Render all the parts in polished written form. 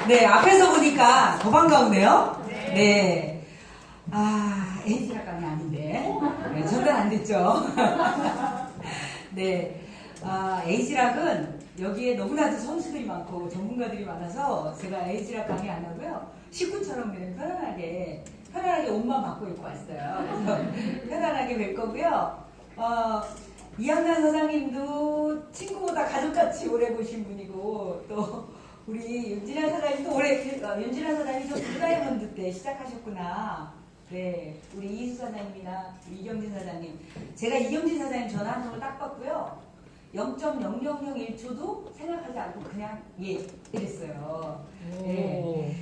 네, 앞에서 보니까 더 반가우네요. 네. 아, 에이지락강이 아닌데. 네, 전달 안 됐죠. 네. 에이지락은 여기에 너무나도 선수들이 많고 전문가들이 많아서 제가 에이지락 강의 안 하고요. 식구처럼 그냥 편안하게 옷만 바꿔 입고 왔어요. 그래서 편안하게 뵐 거고요. 이학란 사장님도 친구보다 가족같이 오래 보신 분이고, 또 우리 윤진아 사장님도 윤진아 사장님도 블루다이아몬드 때 시작하셨구나. 네, 우리 이수 사장님이나 이경진 사장님. 제가 이경진 사장님 전화 한 통을 딱 받고요. 0.0001초도 생각하지 않고 그냥 이랬어요. 네.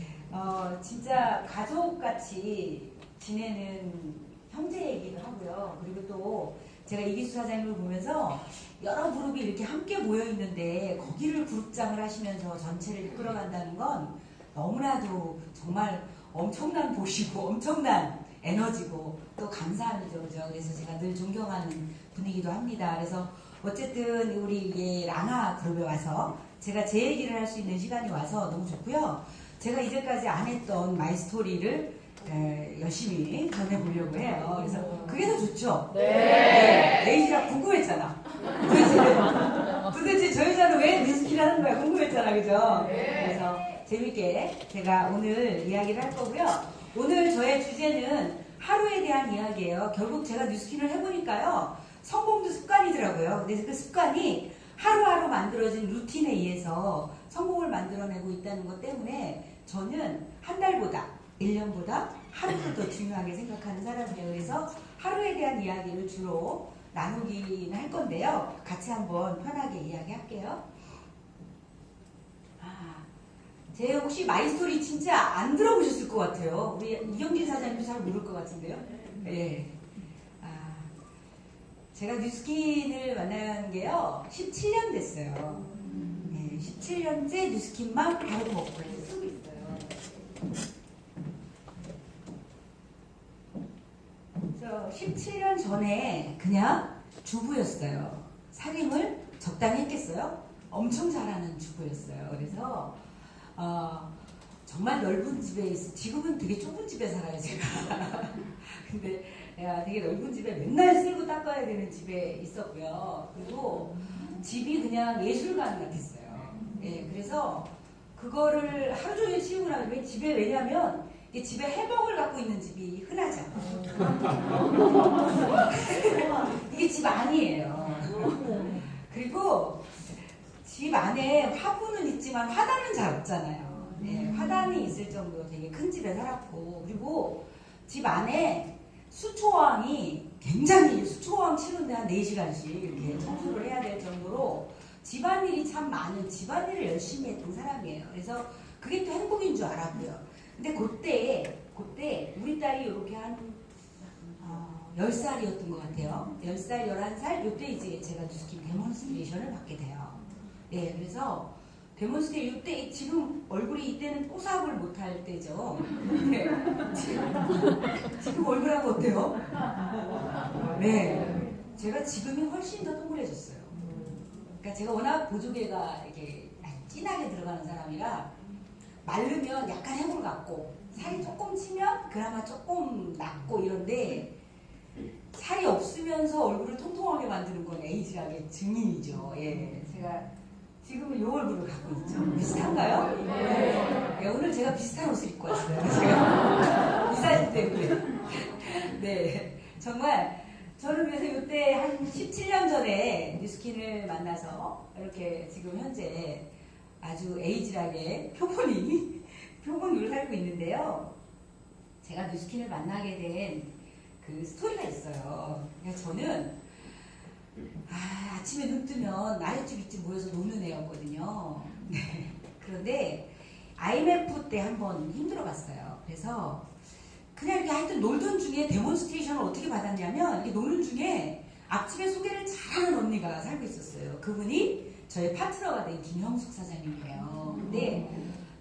진짜 가족같이 지내는 형제이기도 하고요. 그리고 또 제가 이기수 사장님을 보면서 여러 그룹이 이렇게 함께 모여 있는데 거기를 그룹장을 하시면서 전체를 이끌어간다는 건 너무나도 정말 엄청난 보시고 엄청난 에너지고 또 감사한 일이죠. 그래서 제가 늘 존경하는 분이기도 합니다. 그래서 어쨌든 우리 라나 그룹에 와서 제가 제 얘기를 할 수 있는 시간이 와서 너무 좋고요. 제가 이제까지 안 했던 마이 스토리를 열심히 전해보려고 해요. 그래서 그게 더 좋죠? 네. 에이지락 궁금했잖아. 도대체 저 여자는 왜 뉴스키를 하는 거야? 궁금했잖아. 그죠? 그래서 재밌게 제가 오늘 이야기를 할 거고요. 오늘 저의 주제는 하루에 대한 이야기예요. 결국 제가 뉴스킨을 해보니까요. 성공도 습관이더라고요. 그래서 그 습관이 하루하루 만들어진 루틴에 의해서 성공을 만들어내고 있다는 것 때문에 저는 한 달보다 1년보다 하루를 더 중요하게 생각하는 사람이에요. 그래서 하루에 대한 이야기를 주로 나누긴 할 건데요. 같이 한번 편하게 이야기할게요. 제 혹시 마이스토리 진짜 안 들어보셨을 것 같아요. 우리 이경진 사장님도 잘 모를 것 같은데요. 네. 제가 뉴스킨을 만난 게요. 17년 됐어요. 네, 17년째 뉴스킨만 바로 먹고 쓰고 있어요. 그래서 17년 전에 그냥 주부였어요. 살림을 적당히 했겠어요? 엄청 잘하는 주부였어요. 그래서 정말 넓은 집에 있어. 지금은 되게 좁은 집에 살아요, 제가. 근데 되게 넓은 집에 맨날 쓸고 닦아야 되는 집에 있었고요. 그리고 집이 그냥 예술관 같았어요. 예, 그래서 그거를 하루 종일 치우고 나면 집에 왜냐면 이게 집에 해먹을 갖고 있는 집이 흔하죠. 이게 집 아니에요. 그리고 집 안에 화분은 있지만 화단은 잘 없잖아요. 네, 화단이 있을 정도로 되게 큰 집에 살았고, 그리고 집 안에 수초왕이 굉장히 수초왕 치는데 한 4시간씩 이렇게 청소를 해야 될 정도로 집안일이 참 많은, 집안일을 열심히 했던 사람이에요. 그래서 그게 또 행복인 줄 알았고요. 근데 그때 우리 딸이 이렇게 한 10살이었던 것 같아요. 10살, 11살? 이때 이제 제가 뉴스킨 데몬스트레이션을 받게 돼요. 네, 그래서 데몬스트레이션 이때 지금 얼굴이 이때는 뽀삭을 못할 때죠. 네. 지금 얼굴하고 어때요? 네, 제가 지금이 훨씬 더 동그래졌어요. 그러니까 제가 워낙 보조개가 이렇게 진하게 들어가는 사람이라 마르면 약간 해물 같고 살이 조금 치면 그나마 조금 낫고 이런데 살이 없으면서 얼굴을 통통하게 만드는 건 에이지락의 증인이죠. 예, 제가 지금은 요 얼굴을 갖고 있죠. 비슷한가요? 네. 오늘 제가 비슷한 옷을 입고 왔어요. 제가 이 사진 때문에. 네, 정말 저는 그래서 이때 한 17년 전에 뉴스킨을 만나서 이렇게 지금 현재 아주 에이지락의 표본으로 살고 있는데요. 제가 뉴스킨을 만나게 된 그 스토리가 있어요. 그러니까 저는 아침에 눈 뜨면 아랫집 윗집 모여서 노는 애였거든요. 네. 그런데 IMF 때 한번 힘들어 봤어요. 그래서 그냥 이렇게 하여튼 놀던 중에 데몬스트레이션을 어떻게 받았냐면 이렇게 노는 중에 앞집에 소개를 잘하는 언니가 살고 있었어요. 그분이 저의 파트너가 된 김형숙 사장님이에요. 근데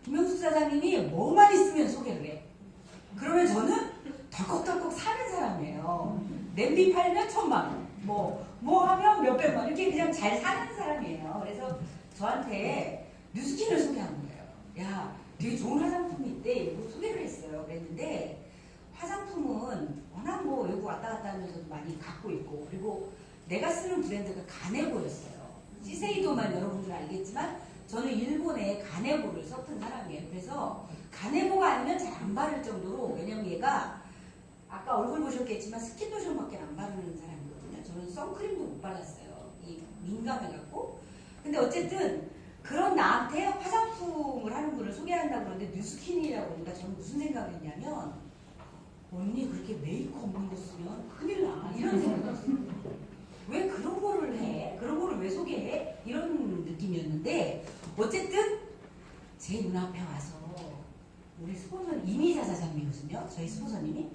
김형숙 사장님이 뭐만 있으면 소개를 해. 그러면 저는 덜컥덜컥 사는 사람이에요. 냄비 팔면 1,000만 원, 뭐 하면 몇백만 원, 이렇게 그냥 잘 사는 사람이에요. 그래서 저한테 뉴스킨을 소개한 거예요. 야, 되게 좋은 화장품이 있대. 소개를 했어요. 그랬는데 화장품은 워낙 뭐 외국 왔다 갔다 하면서도 많이 갖고 있고, 그리고 내가 쓰는 브랜드가 가네보였어요. 시세이도만 여러분들 알겠지만 저는 일본의 가네보를 섞은 사람이에요. 그래서 가네보가 아니면 잘 안 바를 정도로, 왜냐면 얘가 아까 얼굴 보셨겠지만 스킨로션밖에 안 바르는 사람이거든요. 저는 선크림도 못 발랐어요. 이 민감해갖고. 근데 어쨌든 그런 나한테 화장품을 하는 분을 소개한다고 그러는데 뉴스킨이라고 그러니까 저는 무슨 생각을 했냐면, 언니 그렇게 메이크업 없는 거 쓰면 큰일 나, 이런 생각이 들었어요. 왜 그런 거를 해? 그런 거를 왜 소개해? 이런 느낌이었는데, 어쨌든 제 눈앞에 와서 우리 스폰서 이미자 사장님이거든요. 저희 스폰서님이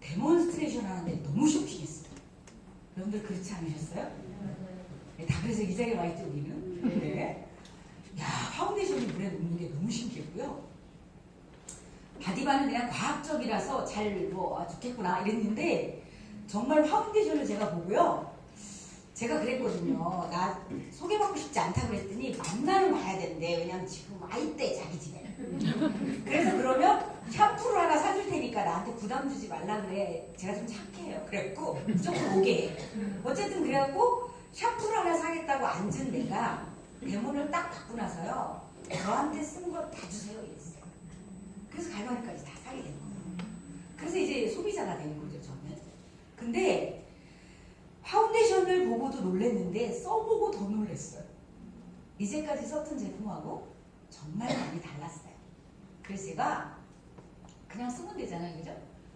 데몬스트레이션 하는데 너무 쇼킹했어요. 여러분들 그렇지 않으셨어요? 네, 다 그래서 이 자리에 와 있죠, 우리는. 네. 야, 파운데이션이 물에 녹는 게 너무 신기했고요. 바디바는 그냥 과학적이라서 잘 좋겠구나 이랬는데, 정말 파운데이션을 제가 보고요. 제가 그랬거든요. 나 소개받고 싶지 않다 그랬더니 만나는 봐야 된대. 왜냐면 지금 와 있대, 자기 집에. 그래서 그러면 샴푸를 하나 사줄 테니까 나한테 부담 주지 말라 그래. 제가 좀 착해요. 그랬고 무조건 오게 해. 어쨌든 그래갖고 샴푸를 하나 사겠다고 앉은 내가 데몬을 딱 받고 나서요. 저한테 쓴 거 다 주세요 이랬어요. 그래서 갈바니까지 다 사게 된 거예요. 그래서 이제 소비자가 된 거죠, 저는. 근데 파운데이션을 보고도 놀랐는데 써보고 더 놀랐어요. 이제까지 썼던 제품하고 정말 많이 달랐어요. 그래서 제가 그냥 쓰면 되잖아요, 그죠?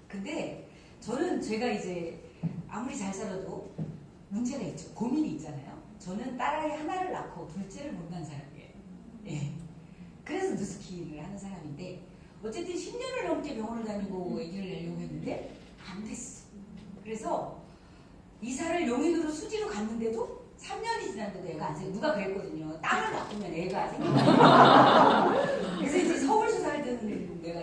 근데 저는 제가 이제 아무리 잘 살아도 문제가 있죠. 고민이 있잖아요. 저는 딸아이 하나를 낳고 둘째를 못 낳은 사람이에요. 예. 그래서 누스킨을 하는 사람인데, 어쨌든 10년을 넘게 병원을 다니고 아기를 내려고 했는데 안 됐어. 그래서 이사를 용인으로 수지로 갔는데도 3년이 지났는데도 애가 안 생겨. 누가 그랬거든요. 땅을 바꾸면 애가 생겨. 그래서 이제 서울서 살던 내가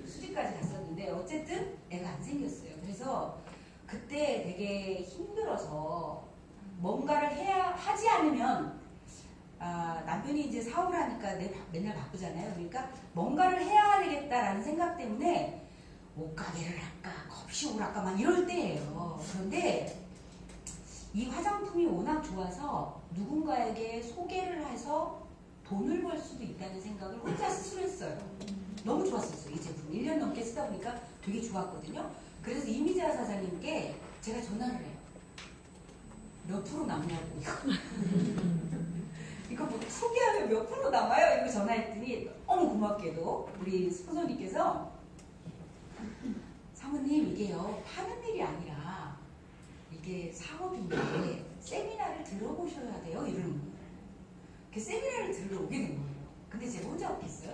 수지까지 갔었는데 어쨌든 애가 안 생겼어요. 그래서 그때 되게 힘들어서 뭔가를 하지 않으면, 남편이 이제 사업을 하니까 맨날 바쁘잖아요. 그러니까 뭔가를 해야 되겠다라는 생각 때문에 옷가게를 할까, 컵시업을 할까 막 이럴 때예요. 그런데 이 화장품이 워낙 좋아서 누군가에게 소개를 해서 돈을 벌 수도 있다는 생각을 혼자 스스로 했어요. 너무 좋았었어요, 이 제품. 1년 넘게 쓰다 보니까 되게 좋았거든요. 그래서 이미자 사장님께 제가 전화를 해요. 몇 프로 남냐고. 이거 뭐 소개하면 몇 프로 남아요? 이거 전화했더니 너무 고맙게도 우리 스폰서님께서, 사모님 이게요 파는 일이 아니라 이게 사업인데 세미나를 들어보셔야 돼요, 이러는 거예요. 그 세미나를 들으러 오게 된 거예요. 근데 제가 혼자 왔겠어요?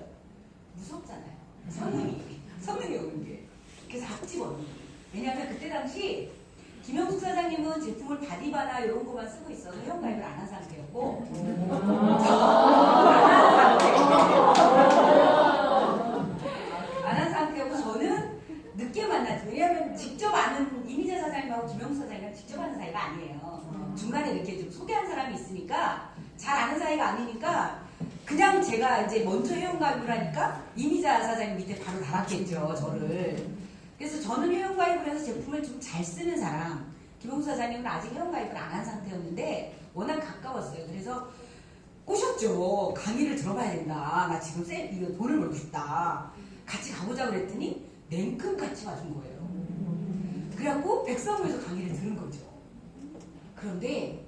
무섭잖아요. 성능이 오는 게. 그래서 앞집어는 거예요. 왜냐하면 그때 당시 김영숙 사장님은 제품을 바디바나 이런 거만 쓰고 있어서 회원가입을 안 한 상태였고, 안 한 상태였고, 저는 늦게 만났죠. 왜냐하면 직접 아는 이미자 사장님하고 김영숙 사장님이랑 직접 아는 사이가 아니에요. 중간에 이렇게 좀 소개한 사람이 있으니까, 잘 아는 사이가 아니니까 그냥 제가 이제 먼저 회원가입을 하니까 이미자 사장님 밑에 바로 달았겠죠, 저를. 그래서 저는 회원가입을 해서 제품을 좀 잘 쓰는 사람, 김용수 사장님은 아직 회원가입을 안 한 상태였는데 워낙 가까웠어요. 그래서 꼬셨죠. 강의를 들어봐야 된다. 나 지금 이거 돈을 벌고 싶다. 같이 가보자 그랬더니 냉큼 같이 와준 거예요. 그래갖고 백사무에서 강의를 들은 거죠. 그런데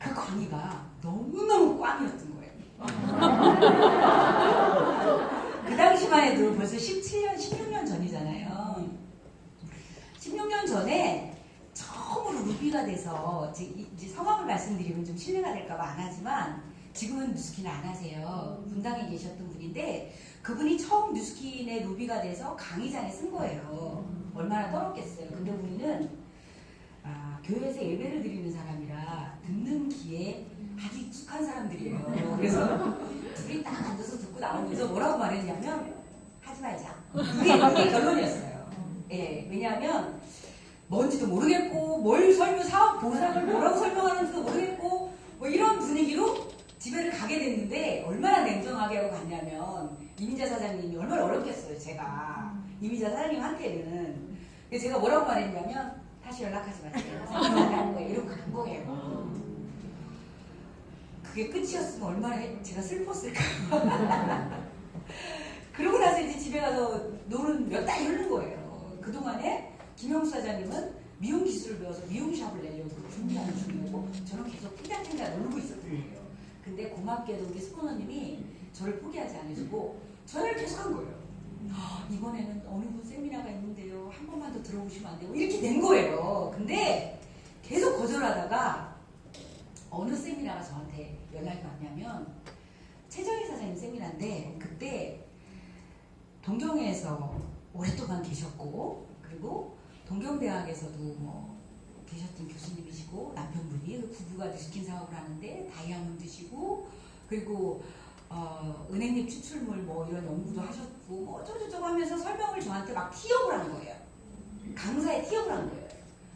그 강의가 너무너무 꽝이었던 거예요. 그 당시만 해도 벌써 16년 전이잖아요. 16년 전에 처음으로 루비가 돼서, 이제 성함을 말씀드리면 좀 신뢰가 될까봐 안 하지만, 지금은 뉴스킨을 안 하세요. 분당에 계셨던 분인데, 그분이 처음 뉴스킨의 루비가 돼서 강의장에 쓴 거예요. 얼마나 떨었겠어요. 근데 우리는 교회에서 예배를 드리는 사람이라 듣는 귀에 아주 익숙한 사람들이에요. 그래서 둘이 딱 앉아서 듣고 나오면서 뭐라고 말했냐면, 하지 말자. 그게 결론이었어요. 예, 왜냐하면 뭔지도 모르겠고, 사업 보상을 뭐라고 설명하는지도 모르겠고, 뭐 이런 분위기로 집에를 가게 됐는데, 얼마나 냉정하게 하고 갔냐면, 이민자 사장님이 얼마나 어렵겠어요, 제가. 이민자 사장님한테는. 그래서 제가 뭐라고 말했냐면, 다시 연락하지 마세요. 생각나는 거예요. 이러고 간 거예요. 그게 끝이었으면 얼마나 제가 슬펐을까. 그러고 나서 이제 집에 가서 노는 몇 달이 흐른 거예요. 그동안에 김영수 사장님은 미용 기술을 배워서 미용샵을 내려고 준비하는 중이고 저는 계속 탱자탱자 놀고 있었던 거예요. 근데 고맙게도 우리 스포너님이 저를 포기하지 않으시고 전화를 계속 한 거예요. 이번에는 어느 분 세미나가 있는데요. 한 번만 더 들어오시면 안 돼요. 이렇게 된 거예요. 근데 계속 거절하다가 어느 세미나가 저한테 연락이 왔냐면 최정희 사장님 세미나인데 그때 동경에서 오랫동안 계셨고 그리고 동경대학에서도 뭐 계셨던 교수님이시고 남편분이 그 부부가 뉴스킨 사업을 하는데 다이아몬드시고 그리고 은행잎 추출물 뭐 이런 연구도 하셨고 뭐 어쩌고저쩌고 하면서 설명을 저한테 막 티업을 한 거예요. 강사에 티업을 한 거예요.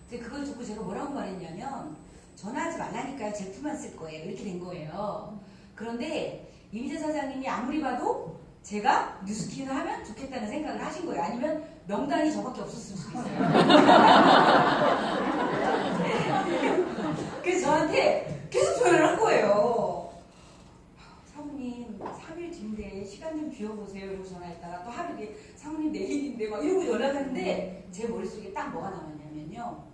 근데 그걸 듣고 제가 뭐라고 말했냐면 전화하지 말라니까요. 제품만 쓸 거예요. 이렇게 된 거예요. 그런데 이민재 사장님이 아무리 봐도 제가 뉴스킨을 하면 좋겠다는 생각을 하신 거예요. 아니면 명단이 저밖에 없었을 수도 있어요. 그래서 저한테 계속 전화를 한 거예요. 사모님 3일 뒤인데 시간 좀 비워보세요. 이러고 전화했다가 또 하루 뒤에 사모님 내일인데 막 이러고 연락하는데 제 머릿속에 딱 뭐가 남았냐면요.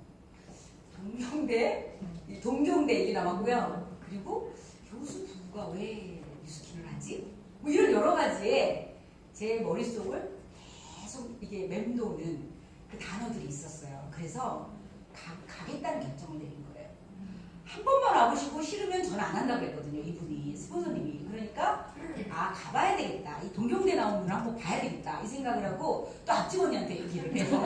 동경대 얘기 남았고요. 그리고 교수 부부가 왜 뉴스킨을 하지? 뭐 이런 여러 가지에 제 머릿속을 계속 이게 맴도는 그 단어들이 있었어요. 그래서 가겠다는 결정을 내린 거예요. 한 번만 와보시고 싫으면 전화 안 한다고 했거든요. 이분이 스폰서님이. 그러니까 가봐야 되겠다. 이 동경대 나온 분을 한번 봐야 되겠다. 이 생각을 하고 또 앞직원이한테 얘기를 해서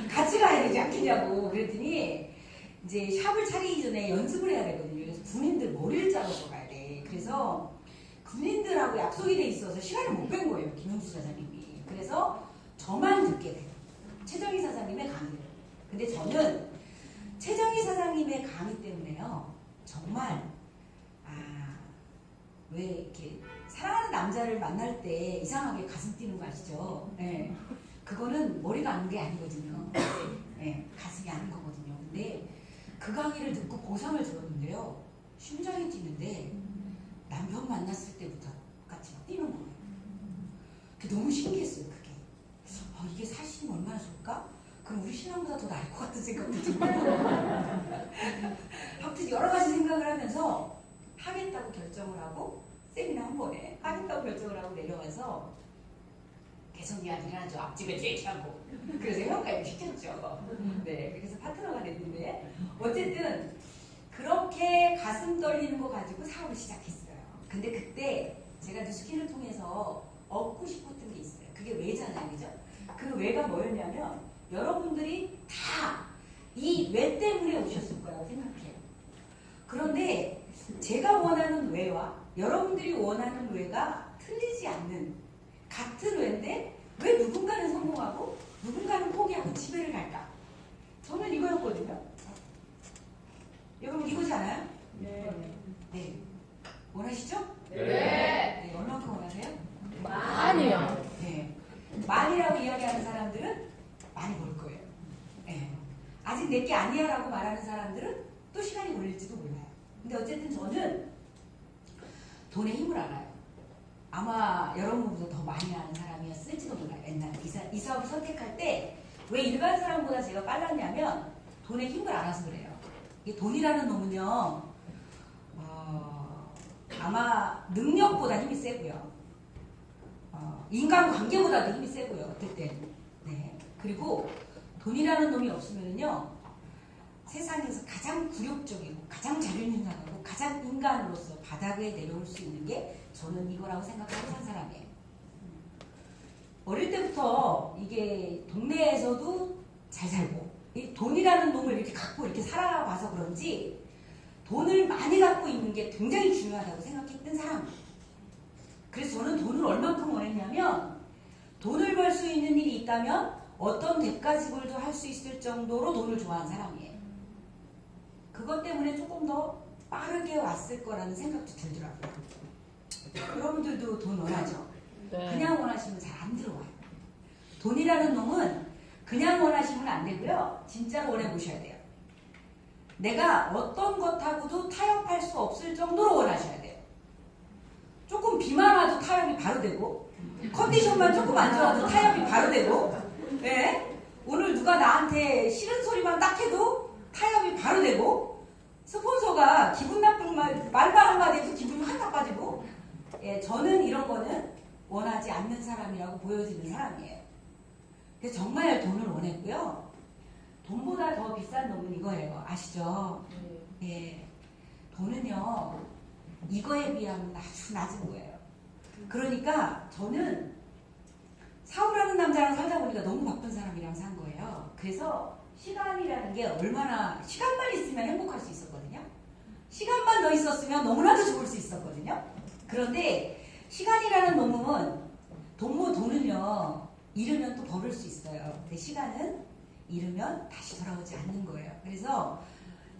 같이 가야 되지 않겠냐고 그랬더니 이제 샵을 차리기 전에 연습을 해야 되거든요. 그래서 군인들 머리를 자르러 가야 돼. 그래서 군인들하고 약속이 돼 있어서 시간을 못 뺀 거예요. 김영수 사장님이. 그래서 저만 듣게 돼요. 최정희 사장님의 강의를. 근데 저는 최정희 사장님의 강의 때문에요. 정말 왜 이렇게 사랑하는 남자를 만날 때 이상하게 가슴 뛰는 거 아시죠? 네. 그거는 머리가 아는 게 아니거든요. 네. 가슴이 아는 거거든요. 근데 그 강의를 듣고 보상을 들었는데요. 심장이 뛰는데 남편 만났을 때부터 같이 막 뛰는 거예요. 그게 너무 신기했어요. 그게. 이게 사실은 얼마나 좋을까? 그럼 우리 신랑보다 더 나을 것 같은 생각도 들고 아무튼 여러 가지 생각을 하면서 하겠다고 결정을 하고 세미나 한 번에 하겠다고 결정을 하고 내려와서 계속 이야기를 하죠. 앞집에 얘기하고 그래서 회원가입을 시켰죠. 네, 그래서 파트너가 됐는데 어쨌든 그렇게 가슴 떨리는 거 가지고 사업을 시작했어요. 근데 그때 제가 뉴스킨을 통해서 얻고 싶었던 게 있어요. 그게 왜잖아요. 그죠? 그 왜가 뭐였냐면 여러분들이 다 이 왜 때문에 오셨을 거라고 생각해요. 그런데 제가 원하는 왜와 여러분들이 원하는 왜가 틀리지 않는 같은 왜인데 왜 누군가는 성공하고 누군가는 포기하고 집에를 갈까? 저는 이거였거든요. 여러분 이거지 않아요? 네. 네. 원하시죠? 네. 네. 얼마큼 원하세요? 많이요. 네. 많이라고 이야기하는 사람들은 많이 벌 거예요. 네. 아직 내게 아니야 라고 말하는 사람들은 또 시간이 걸릴지도 몰라요. 근데 어쨌든 저는 돈의 힘을 알아요. 아마 여러분보다 더 많이 아는 사람이었을지도 몰라요. 옛날에 이 사업을 선택할 때 왜 일반 사람보다 제가 빨랐냐면 돈의 힘을 알아서 그래요. 이게 돈이라는 놈은요 아마 능력보다 힘이 세고요. 인간관계보다도 힘이 세고요. 어떨 때는. 네. 그리고 돈이라는 놈이 없으면요 세상에서 가장 굴욕적이고 가장 자존심상하고 가장 인간으로서 바닥에 내려올 수 있는 게 저는 이거라고 생각하고 산 사람이에요. 어릴 때부터 이게 동네에서도 잘 살고 이 돈이라는 놈을 이렇게 갖고 이렇게 살아봐서 그런지 돈을 많이 갖고 있는 게 굉장히 중요하다고 생각했던 사람. 그래서 저는 돈을 얼만큼 원했냐면 돈을 벌 수 있는 일이 있다면 어떤 대가 지불도 할 수 있을 정도로 돈을 좋아하는 사람이에요. 그것 때문에 조금 더 빠르게 왔을 거라는 생각도 들더라고요. 여러분들도 돈 원하죠? 원하시면 잘 안 들어와요. 돈이라는 놈은 그냥 원하시면 안 되고요. 진짜로 원해보셔야 돼요. 내가 어떤 것하고도 타협할 수 없을 정도로 원하셔야 돼요. 조금 비만 와도 타협이 바로 되고, 컨디션만 조금 안 좋아도 타협이 바로 되고, 네? 오늘 누가 나한테 싫은 소리만 딱 해도 타협이 바로 되고, 스폰서가 기분 나쁜 말만 한마디 해도 기분이 확 나빠지고, 예, 저는 이런 거는 원하지 않는 사람이라고 보여지는 사람이에요. 그래서 정말 돈을 원했고요. 돈보다 더 비싼 놈은 이거예요. 아시죠? 예. 돈은요, 이거에 비하면 아주 낮은 거예요. 그러니까 저는 사우라는 남자랑 살다 보니까 너무 바쁜 사람이랑 산 거예요. 그래서 시간이라는 게 얼마나, 시간만 있으면 행복할 수 있었거든요. 시간만 더 있었으면 너무나도 좋을 수 있었거든요. 그런데 시간이라는 놈은, 돈은요, 잃으면 또 벌을 수 있어요. 근데 시간은 잃으면 다시 돌아오지 않는 거예요. 그래서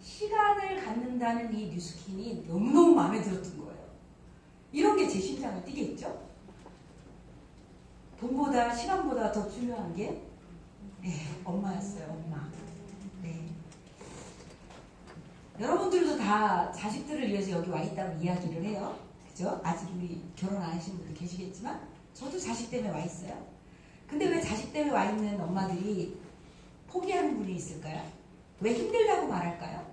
시간을 갖는다는 이 뉴스킨이 너무너무 마음에 들었던 거예요. 이런 게 제 심장을 뛰게 했죠. 돈보다 시간보다 더 중요한 게 엄마였어요. 엄마. 네. 여러분들도 다 자식들을 위해서 여기 와 있다고 이야기를 해요. 그죠? 아직 우리 결혼 안 하신 분들 계시겠지만 저도 자식 때문에 와 있어요. 근데 왜 자식 때문에 와 있는 엄마들이 포기하는 분이 있을까요? 왜 힘들다고 말할까요?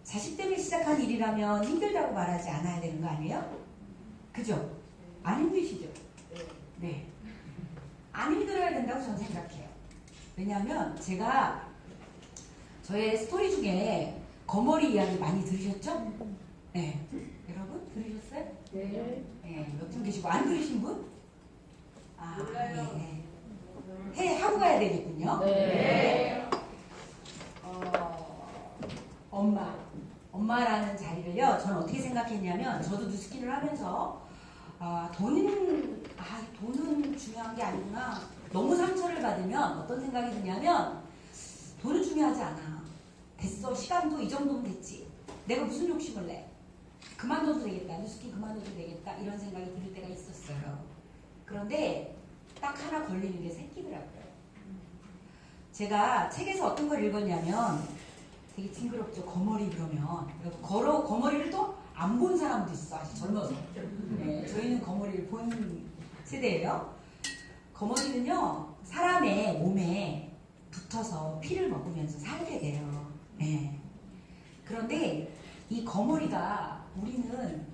자식 때문에 시작한 일이라면 힘들다고 말하지 않아야 되는 거 아니에요? 그죠? 안 힘드시죠? 네. 안 힘들어야 된다고 저는 생각해요. 왜냐하면 제가 저의 스토리 중에 거머리 이야기 많이 들으셨죠? 네. 여러분 들으셨어요? 네. 네. 몇 분 계시고 안 들으신 분? 아, 네. 하고 가야 되겠군요. 네. 엄마라는 자리를요, 저는 어떻게 생각했냐면, 저도 뉴스킨을 하면서, 돈은 중요한 게 아니구나. 너무 상처를 받으면 어떤 생각이 드냐면, 돈은 중요하지 않아. 됐어. 시간도 이 정도면 됐지. 내가 무슨 욕심을 내. 그만둬도 되겠다. 뉴스킨 그만둬도 되겠다. 이런 생각이 들 때가 있었어요. 그런데 딱 하나 걸리는 게 새끼더라고요. 제가 책에서 어떤 걸 읽었냐면 되게 징그럽죠. 거머리 그러면. 거머리를 또 안 본 사람도 있어. 아직 젊어서. 네, 저희는 거머리를 본 세대예요. 거머리는요. 사람의 몸에 붙어서 피를 먹으면서 살게 돼요. 네. 그런데 이 거머리가 우리는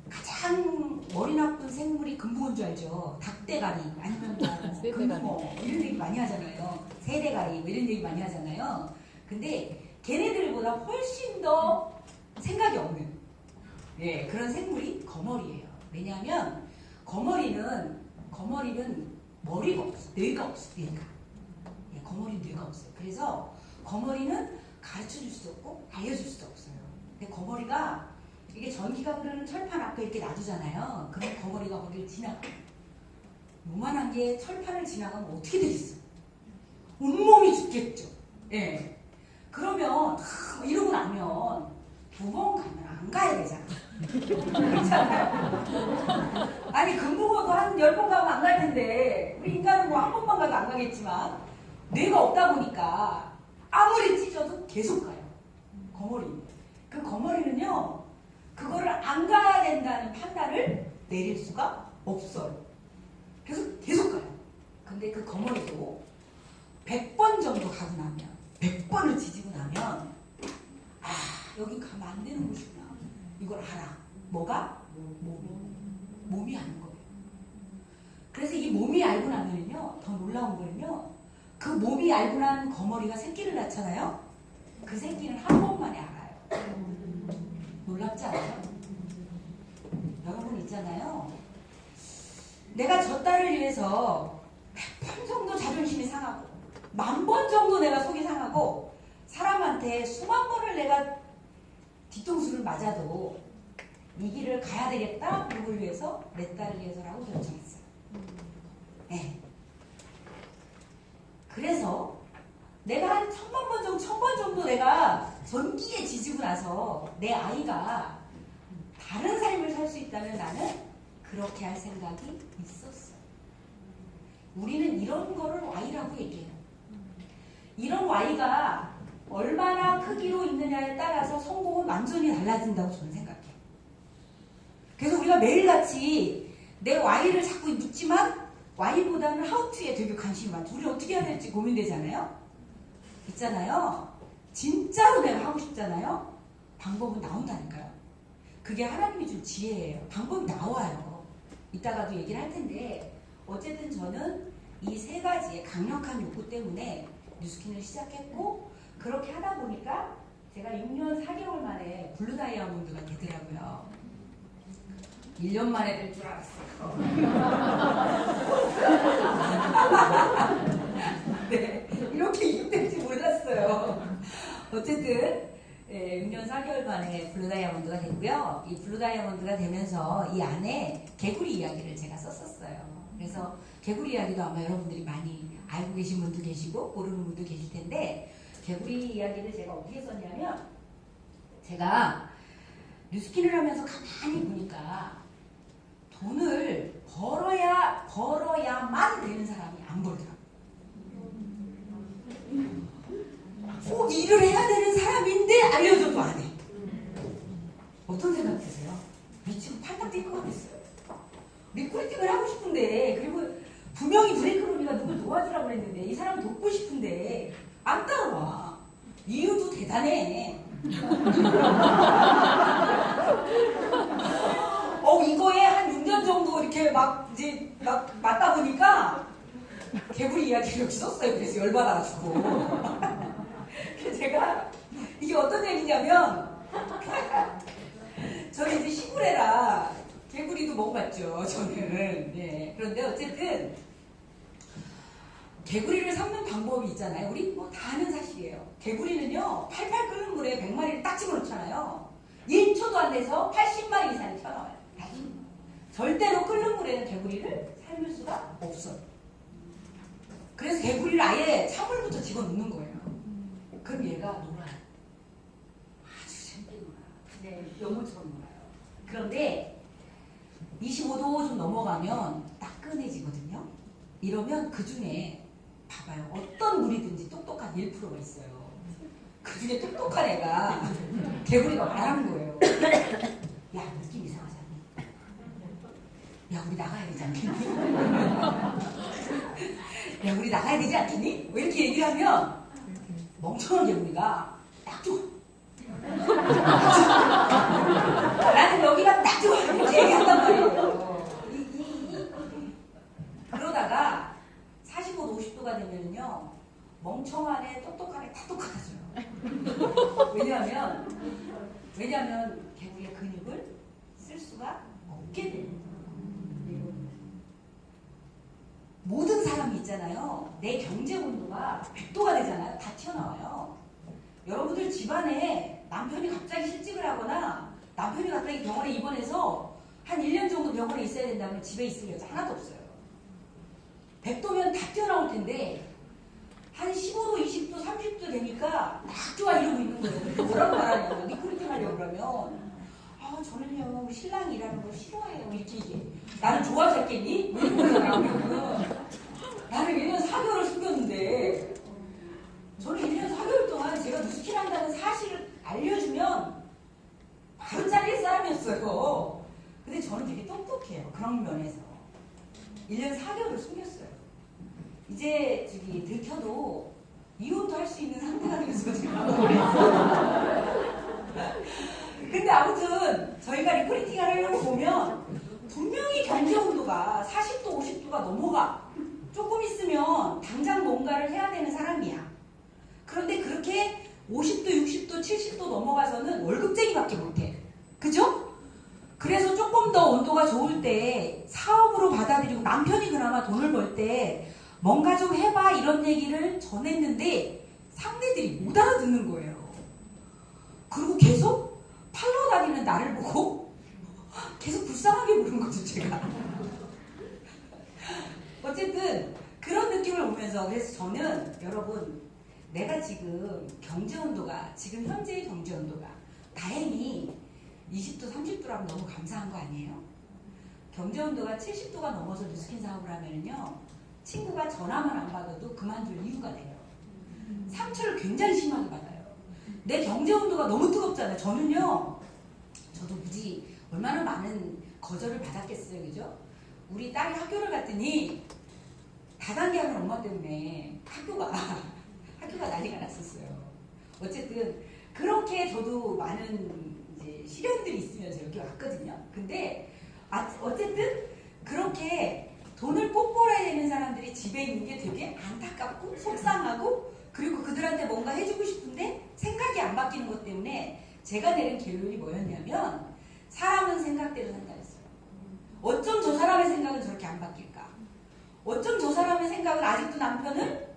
가장 머리 나쁜 생물이 금붕어인 줄 알죠? 닭대가리 아니면 뭐 금붕어 이런 얘기 많이 하잖아요. 새대가리 뭐 이런 얘기 많이 하잖아요. 근데 걔네들보다 훨씬 더 생각이 없는 그런 생물이 거머리예요. 왜냐하면 거머리는 머리가 없어. 뇌가 없어. 거머리는 뇌가 없어요. 그래서 거머리는 가르쳐줄 수도 없고 알려줄 수도 없어요. 근데 거머리가 이게 전기가 흐르는 철판 앞에 이렇게 놔두잖아요. 그럼 거머리가 거기를 지나가. 요만한 게 철판을 지나가면 어떻게 되겠어? 온몸이 죽겠죠. 예. 그러면 이러고 나면 2번 가면 안 가야 되잖아. 그렇잖아요. 아니 금붕어도 한 10번 가면 안 갈 텐데 우리 인간은 뭐 한 번만 가도 안 가겠지만 뇌가 없다 보니까 아무리 찢어도 계속 가요. 거머리. 그 거머리는요. 그거를 안 가야 된다는 판단을 내릴 수가 없어요. 그래서 계속 가요. 근데 그 거머리도 100번 정도 가고 나면 100번을 지지고 나면 여기 가면 안 되는 곳이구나. 이걸 알아. 뭐가? 몸이 아는 거예요. 그래서 이 몸이 알고 나면요. 더 놀라운 거는요. 그 몸이 알고 난 거머리가 새끼를 낳잖아요. 그 새끼는 한 번만에 알아요. 놀랍지 않아요? 여러분 있잖아요. 내가 저 딸을 위해서 100번 정도 자존심이 상하고 10,000번 정도 내가 속이 상하고 사람한테 수만 번을 내가 뒤통수를 맞아도 이 길을 가야 되겠다. 누굴 위해서? 내 딸을 위해서라고 결정했어요. 네. 그래서 내가 한 1000번 정도 내가 전기에 지지고 나서 내 아이가 다른 삶을 살 수 있다면 나는 그렇게 할 생각이 있었어요. 우리는 이런 거를 Y라고 얘기해요. 이런 Y가 얼마나 크기로 있느냐에 따라서 성공은 완전히 달라진다고 저는 생각해요. 그래서 우리가 매일같이 내 Y를 자꾸 묻지만 Y보다는 How to에 되게 관심이 많죠. 우리 어떻게 해야 될지 고민되잖아요. 있잖아요. 진짜로 내가 하고 싶잖아요. 방법은 나온다니까요. 그게 하나님이 준 지혜예요. 방법이 나와요. 이따가도 얘기를 할 텐데 어쨌든 저는 이 세 가지의 강력한 욕구 때문에 뉴스킨을 시작했고 그렇게 하다 보니까 제가 6년 4개월 만에 블루 다이아몬드가 되더라고요. 1년 만에 될 줄 알았어요. 네, 이렇게 이익될지 몰랐어요. 어쨌든 6년 4개월 만에 블루 다이아몬드가 됐고요. 이 블루 다이아몬드가 되면서 이 안에 개구리 이야기를 제가 썼었어요. 그래서 개구리 이야기도 아마 여러분들이 많이 알고 계신 분도 계시고 모르는 분도 계실 텐데 개구리 이야기를 제가 어떻게 썼냐면 제가 뉴스킨을 하면서 가만히 보니까 돈을 벌어야만 되는 사람이 안 벌더라고요. 꼭 일을 해야 되는 사람인데 알려줘도 안 해. 어떤 생각 드세요? 미치고 팔딱 뛸 것 같았어요. 리크루팅을 하고 싶은데 그리고 분명히 브레이크룸이가 누굴 도와주라고 그랬는데 이 사람 돕고 싶은데 안 따라와. 이유도 대단해. 이거에 한 6년 정도 이렇게 막 맞다 보니까 개구리 이야기를 여기 썼어요. 그래서 열받아가지고. 그래서 제가 이게 어떤 얘기냐면 저는 이제 시골에라 개구리도 먹어봤죠. 저는. 네. 그런데 어쨌든 개구리를 섞는 방법이 있잖아요. 우리 뭐 다 아는 사실이에요. 개구리는요. 팔팔 끓는 물에 100마리를 딱 집어넣잖아요. 1초도 안 돼서 80마리 이상이 튀어나와요. 다시. 절대로 끓는 물에는 개구리를 삶을 수가 없어요. 그래서 개구리를 아예 찬물부터 집어넣는 거예요. 그럼 얘가 놀아요. 아주 재밌게 놀아요. 네, 영혼처럼 놀아요. 그런데 25도 좀 넘어가면 따끈해지거든요. 이러면 그 중에 봐봐요. 어떤 물이든지 똑똑한 1%가 있어요. 그 중에 똑똑한 애가 개구리가 말하는 거예요. 야, 느낌 이상하지 않니? 야, 우리 나가야 되지 않겠니? 야, 우리 나가야 되지 않겠니? 뭐 이렇게 얘기를 하면 멍청한 개구리가 딱 좋아. 나는 여기가 딱 좋아. 이렇게 얘기한단 말이에요. 그러다가 45도, 50도가 되면요. 멍청한 애, 똑똑한 애 다 똑같아져요. 왜냐하면 개구리의 근육을 쓸 수가 없게 됩니다. 모든 사람이 있잖아요. 내 경제 온도가 100도가 되잖아요. 다 튀어나와요. 여러분들 집안에 남편이 갑자기 실직을 하거나 남편이 갑자기 병원에 입원해서 한 1년 정도 병원에 있어야 된다면 집에 있을 여자 하나도 없어요. 100도면 다 튀어나올 텐데 한 15도, 20도, 30도 되니까 딱 좋아 이러고 있는 거예요. 뭐라고 말하냐면 리크루팅 하려고 그러면 저는요 신랑이 일하는 거 싫어해요. 이렇게 얘기해. 나는 좋아서 했겠니? 왜 그러냐면 나는 1년 4개월을 숨겼는데 저는 1년 4개월 동안 제가 뉴스킨 한다는 사실을 알려주면 바로 잘릴 사람이었어요. 근데 저는 되게 똑똑해요. 그런 면에서. 1년 4개월을 숨겼어요. 이제 들켜도 이혼도 할 수 있는 상태가 돼서 제가 근데 아무튼 저희가 리크루팅을 하려고 보면 분명히 경제 온도가 40도, 50도가 넘어가. 조금 있으면 당장 뭔가를 해야 되는 사람이야. 그런데 그렇게 50도, 60도, 70도 넘어가서는 월급쟁이밖에 못해. 그죠? 그래서 조금 더 온도가 좋을 때 사업으로 받아들이고 남편이 그나마 돈을 벌 때 뭔가 좀 해봐 이런 얘기를 전했는데 상대들이 못 알아듣는 거예요. 그리고 계속 팔러 다니는 나를 보고 계속 불쌍하게 보는 거죠, 제가. 어쨌든 그런 느낌을 보면서 그래서 저는 여러분 내가 지금 경제 온도가 지금 현재의 경제 온도가 다행히 20도, 30도라면 너무 감사한 거 아니에요? 경제 온도가 70도가 넘어서 뉴스킨 사업을 하면은요, 친구가 전화만 안 받아도 그만둘 이유가 돼요. 상처를 굉장히 심하게 받아요. 내 경제 온도가 너무 뜨겁잖아요. 저도 굳이 얼마나 많은 거절을 받았겠어요, 그죠? 우리 딸이 학교를 갔더니 다단계하는 엄마 때문에 학교가 난리가 났었어요. 어쨌든 그렇게 저도 많은 이제 시련들이 있으면서 여기 왔거든요. 근데 어쨌든 그렇게 돈을 꼭 벌어야 되는 사람들이 집에 있는 게 되게 안타깝고 속상하고, 그리고 그들한테 뭔가 해주고 싶은데 생각이 안 바뀌는 것 때문에 제가 내린 결론이 뭐였냐면, 사람은 생각대로 산다 했어요. 어쩜 저 사람의 생각은 저렇게 안 바뀔까? 어쩜 저 사람의 생각은 아직도 남편을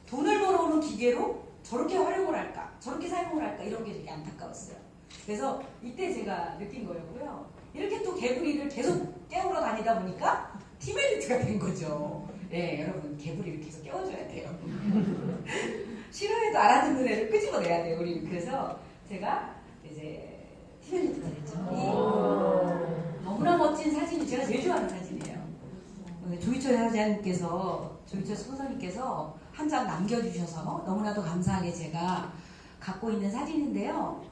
돈을 벌어오는 기계로 저렇게 활용을 할까? 저렇게 사용을 할까? 이런 게 되게 안타까웠어요. 그래서 이때 제가 느낀 거였고요. 이렇게 또 개구리를 계속 깨우러 다니다 보니까 티멜리트가 된 거죠. 네, 여러분, 개구리를 계속 깨워줘야 돼요. 싫어해도 알아듣는 애를 끄집어내야 돼요, 우리는. 그래서 제가 이제 티멜리트가 됐죠. 너무나 멋진 사진이 제가 제일 좋아하는 사진이에요. 조희철 사장님께서, 조희철 스폰서님께서 한 장 남겨주셔서 너무나도 감사하게 제가 갖고 있는 사진인데요.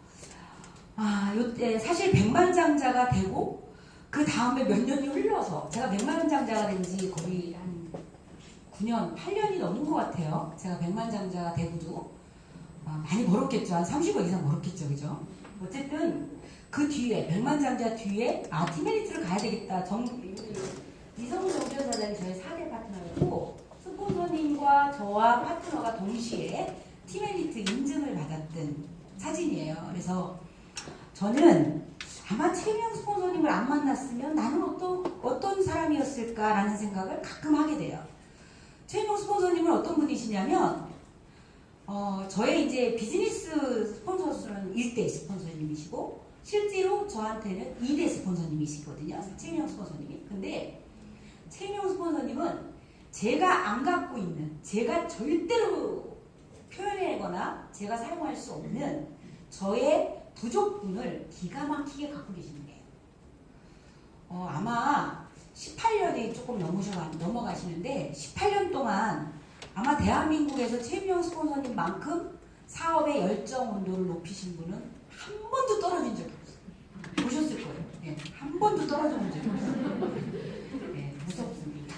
요때 사실 백만장자가 되고 그 다음에 몇 년이 흘러서 제가 백만장자가 된 지 거의 한 9년, 8년이 넘은 것 같아요. 제가 백만장자가 되고도 많이 벌었겠죠. 한 30억 이상 벌었겠죠. 그죠? 어쨌든 그 뒤에, 백만장자 뒤에 티메리트를 가야 되겠다. 이성우 정전 사장이 저의 4대 파트너였고, 스폰서님과 저와 파트너가 동시에 티메리트 인증을 받았던 사진이에요. 그래서 저는 아마 최명 스폰서님을 안 만났으면 나는 어떤 사람이었을까라는 생각을 가끔 하게 돼요. 최명 스폰서님은 어떤 분이시냐면, 저의 이제 비즈니스 스폰서는 1대 스폰서님이시고, 실제로 저한테는 2대 스폰서님이시거든요. 최명 스폰서님이. 근데 최명 스폰서님은 제가 안 갖고 있는, 제가 절대로 표현하거나 제가 사용할 수 없는 저의 부족분을 기가 막히게 갖고 계시는 거예요. 아마 18년이 조금 넘어가시는데 18년 동안 아마 대한민국에서 최명 스폰서님만큼 사업의 열정 온도를 높이신 분은 한 번도 떨어진 적이 없어요. 보셨을 거예요. 네, 한 번도 떨어진 적이 없어요. 네, 무섭습니다.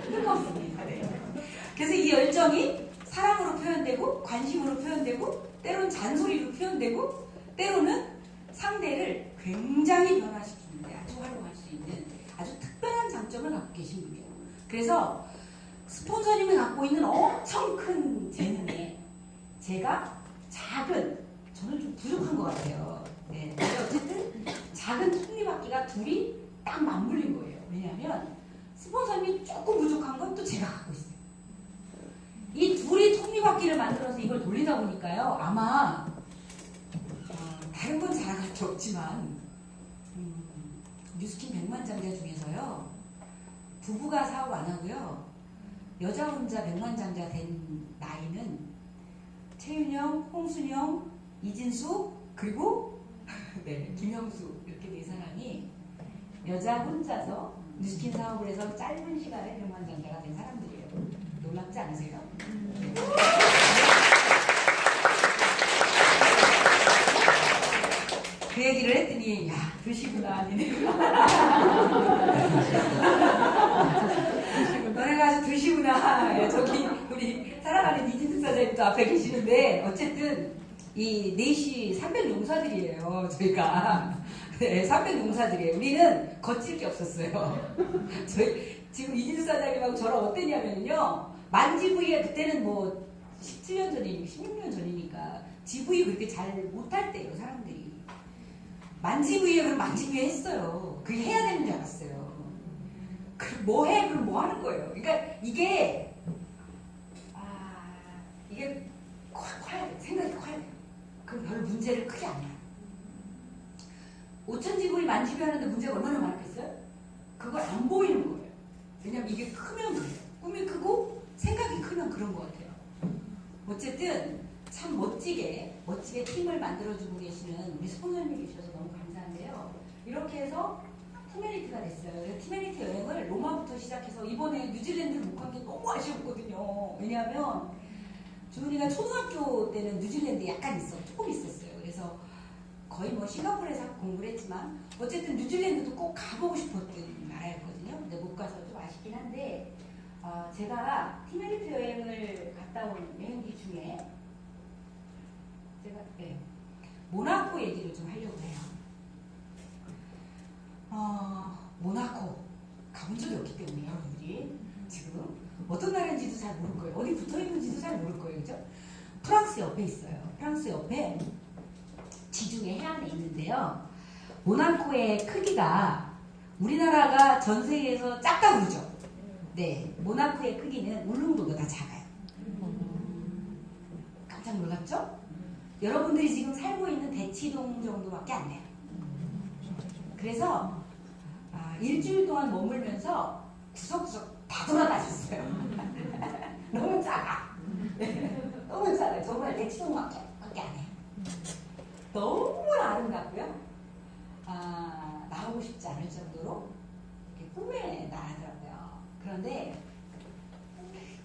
뜨겁습니다. 네. 그래서 이 열정이 사랑으로 표현되고, 관심으로 표현되고, 때로는 잔소리로 표현되고, 때로는 상대를 굉장히 변화시키는데 아주 활용할 수 있는 아주 특별한 장점을 갖고 계신 분이에요. 그래서 스폰서님이 갖고 있는 엄청 큰 재능에 제가 저는 좀 부족한 것 같아요. 네. 근데 어쨌든 작은 톱니바퀴가 둘이 딱 맞물린 거예요. 왜냐하면 스폰서님이 조금 부족한 건 또 제가 갖고 있어요. 이 둘이 톱니바퀴를 만들어서 이걸 돌리다 보니까요, 아마 다른 건 자랑할 게 없지만 뉴스킨 백만장자 중에서요, 부부가 사업 안 하고요, 여자 혼자 백만장자 된 나이는 최윤영, 홍순영, 이진수, 그리고 네, 김영수, 이렇게 네 사람이 여자 혼자서 뉴스킨 사업을 해서 짧은 시간에 백만장자가 된 사람들이에요. 놀랍지 않으세요? 네. 그 얘기를 했더니, 야, 드시구나, 니네가. 너네가 아주 드시구나. 저기, 우리 사랑하는 이진숙 사장님도 앞에 계시는데, 어쨌든, 이 4시 300용사들이에요, 저희가. 네, 300용사들이에요. 우리는 거칠 게 없었어요. 지금 이진숙 사장님하고 저랑 어땠냐면요, 만지부위에 그때는 뭐, 17년 전이니까, 16년 전이니까, 지부위 그렇게 잘 못할 때예요, 사람들이. 만지부위에 그럼 만지부위 했어요. 그게 해야 되는 줄 알았어요. 그럼 뭐 해? 그럼 뭐 하는 거예요? 그러니까 이게 커야 돼. 생각이 커야 돼요. 그럼 별 문제를 크게 안 해요. 5천지부위 만지부위 하는데 문제가 얼마나 많겠어요? 그걸 안 보이는 거예요. 왜냐면 이게 크면 그래요. 꿈이 크고 생각이 크면 그런 것 같아요. 어쨌든 참 멋지게 팀을 만들어주고 계시는 우리 스폰서님이 계셔서 너무 감사한데요. 이렇게 해서 티메리트 여행을 로마부터 시작해서 이번에 뉴질랜드를 못 간 게 너무 아쉬웠거든요. 왜냐하면 주은이가 초등학교 때는 뉴질랜드 약간 조금 있었어요. 그래서 거의 뭐 싱가포르에서 공부를 했지만 어쨌든 뉴질랜드도 꼭 가보고 싶었던 나라였거든요. 근데 못 가서 좀 아쉽긴 한데 제가 티메리트 여행을 갔다 온 여행지 중에 제가 모나코 얘기를 좀 하려고 해요. 모나코 가본 적이 없기 때문에 여러분들이 지금 어떤 나라인지도 잘 모를 거예요. 어디 붙어 있는지도 잘 모를 거예요. 그죠? 프랑스 옆에 있어요. 프랑스 옆에 지중해 해안에 있는데요. 모나코의 크기가 우리나라가 전 세계에서 작다 그러죠. 네, 모나코의 크기는 울릉도보다 작아요. 깜짝 놀랐죠? 여러분들이 지금 살고 있는 대치동 정도밖에 안 돼요. 그래서 일주일 동안 머물면서 구석구석 다 돌아다녔어요. 너무 작아. 너무 작아요. 정말 대치동밖에 안 해요. 너무 아름답고요. 나오고 싶지 않을 정도로 꿈의 나라더라고요. 그런데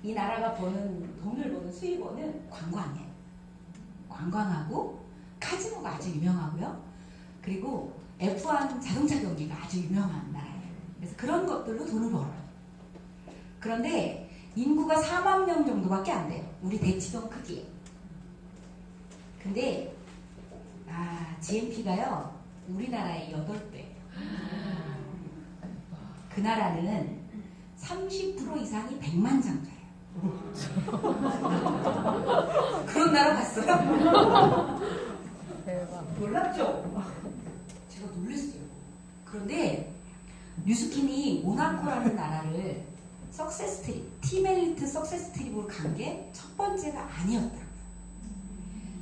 이 나라가 돈을 버는 수입원은 관광이에요. 관광하고 카지노가 아주 유명하고요. 그리고 F1 자동차 경기가 아주 유명한 나라예요. 그래서 그런 것들로 돈을 벌어요. 그런데 인구가 4만 명 정도밖에 안 돼요. 우리 대치동 크기에. 근데 GNP가요 우리나라의 8배. 그 나라는 30% 이상이 백만장자예요. 그런 나라 봤어요? 대박. 놀랍죠? 제가 놀랐어요. 그런데 뉴스킨이 모나코라는 나라를 석세스 트립, 티메리트 석세스 트립으로 간 게 첫 번째가 아니었더라고요.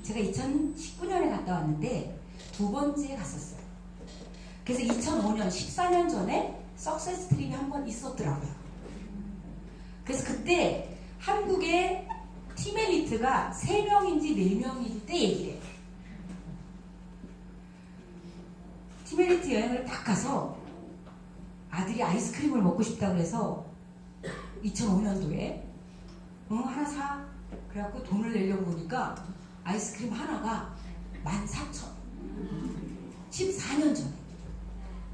제가 2019년에 갔다 왔는데 두 번째 갔었어요. 그래서 2005년, 14년 전에 석세스 트립이 한 번 있었더라고요. 그래서 그때 한국에 티메리트가 3명인지 4명일 때 얘기를 해요. 티메리트 여행을 딱 가서 아들이 아이스크림을 먹고 싶다고 해서 2005년도에 하나 사. 그래갖고 돈을 내려고 보니까 아이스크림 하나가 14,000원. 14년 전에.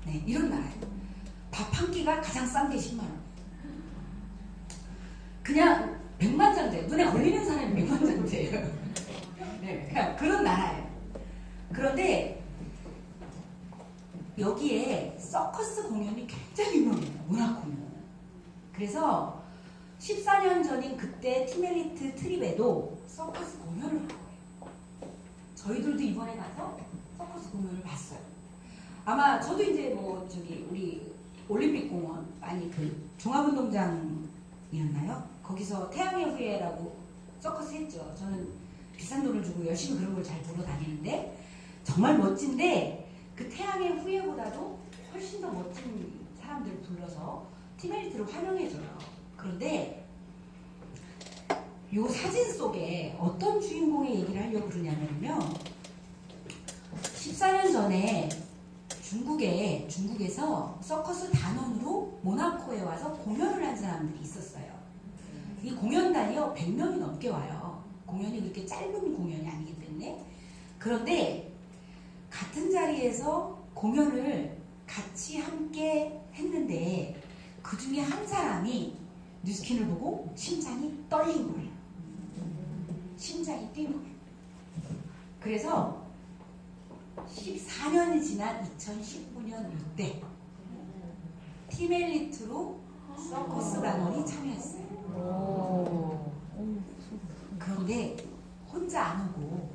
네, 이런 나라예요. 밥 한 끼가 가장 싼 게 10만 원. 그냥 백만장자예요. 눈에 걸리는 사람이 백만장자예요. 네, 그냥 그런 나라예요. 그런데 여기에 서커스 공연이 굉장히 유명해요. 모나코는. 그래서 14년 전인 그때 티메리트 트립에도 서커스 공연을 한 거예요. 저희들도 이번에 가서 서커스 공연을 봤어요. 아마 저도 이제 우리 올림픽공원 아니 그 종합운동장이었나요? 거기서 태양의 후예라고 서커스 했죠. 저는 비싼 돈을 주고 열심히 그런 걸 잘 보러 다니는데 정말 멋진데 그 태양의 후예보다도 훨씬 더 멋진 사람들을 불러서 티메리트를 환영해줘요. 그런데 이 사진 속에 어떤 주인공의 얘기를 하려고 그러냐면요. 14년 전에 중국에서 서커스 단원으로 모나코에 와서 공연을 한 사람들이 있었어요. 이 공연단이요 100명이 넘게 와요. 공연이 그렇게 짧은 공연이 아니기 때문에. 그런데 같은 자리에서 공연을 같이 함께 했는데 그 중에 한 사람이 뉴스킨을 보고 심장이 떨린 거예요. 심장이 뛴 거예요. 그래서 14년이 지난 2019년 이때 티멜리트로 서커스 단원이 참여했어요. 그런데 혼자 안 오고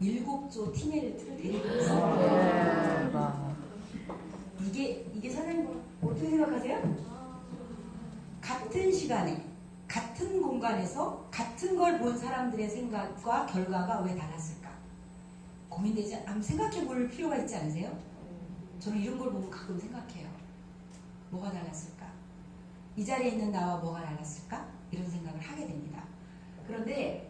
7조 티멜리트를 데리고 있어요. 이게 사장님 어떻게 생각하세요? 같은 시간에 같은 공간에서 같은 걸 본 사람들의 생각과 결과가 왜 달랐을까? 고민되지 한번 생각해 볼 필요가 있지 않으세요? 저는 이런 걸 보면 가끔 생각해요. 뭐가 달랐을까? 이 자리에 있는 나와 뭐가 달랐을까? 이런 생각을 하게 됩니다. 그런데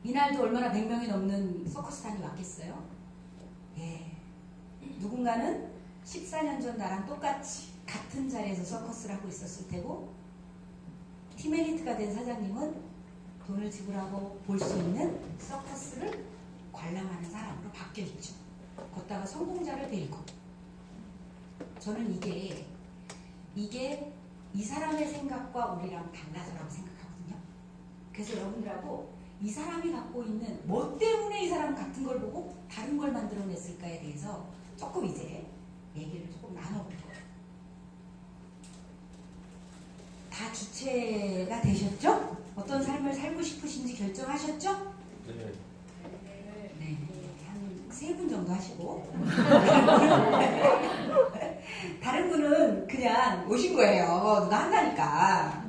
이날도 얼마나 100명이 넘는 서커스단이 왔겠어요? 예. 누군가는 14년 전 나랑 똑같이 같은 자리에서 서커스를 하고 있었을 테고 티메리트가 된 사장님은 돈을 지불하고 볼 수 있는 서커스를 관람하는 사람으로 바뀌어 있죠. 걷다가 성공자를 데리고. 저는 이게 이 사람의 생각과 우리랑 달라서라고 생각하거든요. 그래서 여러분들하고 이 사람이 갖고 있는 뭐 때문에 이 사람 같은 걸 보고 다른 걸 만들어냈을까에 대해서 조금 이제 얘기를 조금 나눠볼 거예요. 다 주체가 되셨죠? 어떤 삶을 살고 싶으신지 결정하셨죠? 네. 네, 한 3분 정도 하시고 다른 분은 그냥 오신 거예요. 누가 한다니까.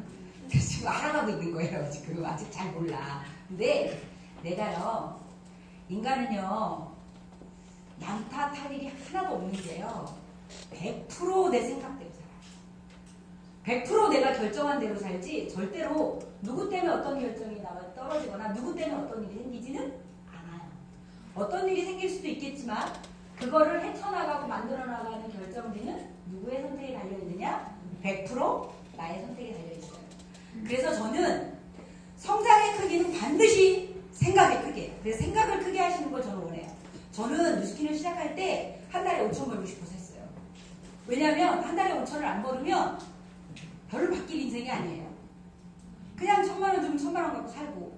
그래서 지금 알아가고 있는 거예요. 지금 아직 잘 몰라. 근데 내가요, 인간은요, 남 탓할 일이 하나도 없는 게요, 100% 내 생각대로 살아요. 100% 내가 결정한 대로 살지 결대로 누구 때문에 어떤 결정이 나와 떨어지거나 누구 때문에 어떤 일이 생기지는 않아요. 어떤 일이 생길 수도 있겠지만 그거를 헤쳐나가고 만들어나가는 결정지는 누구의 선택에 달려있느냐? 100% 나의 선택에 달려있어요. 그래서 저는 성장의 크기는 반드시 생각의 크기예요. 그래서 생각을 크게 하시는 걸 저는 원해요. 저는 뉴스킨을 시작할 때 한 달에 5천 벌고 싶어서 했어요. 왜냐하면 한 달에 5천을 안 벌으면 별로 바뀔 인생이 아니에요. 그냥 1,000만 원 주면 1,000만 원 갖고 살고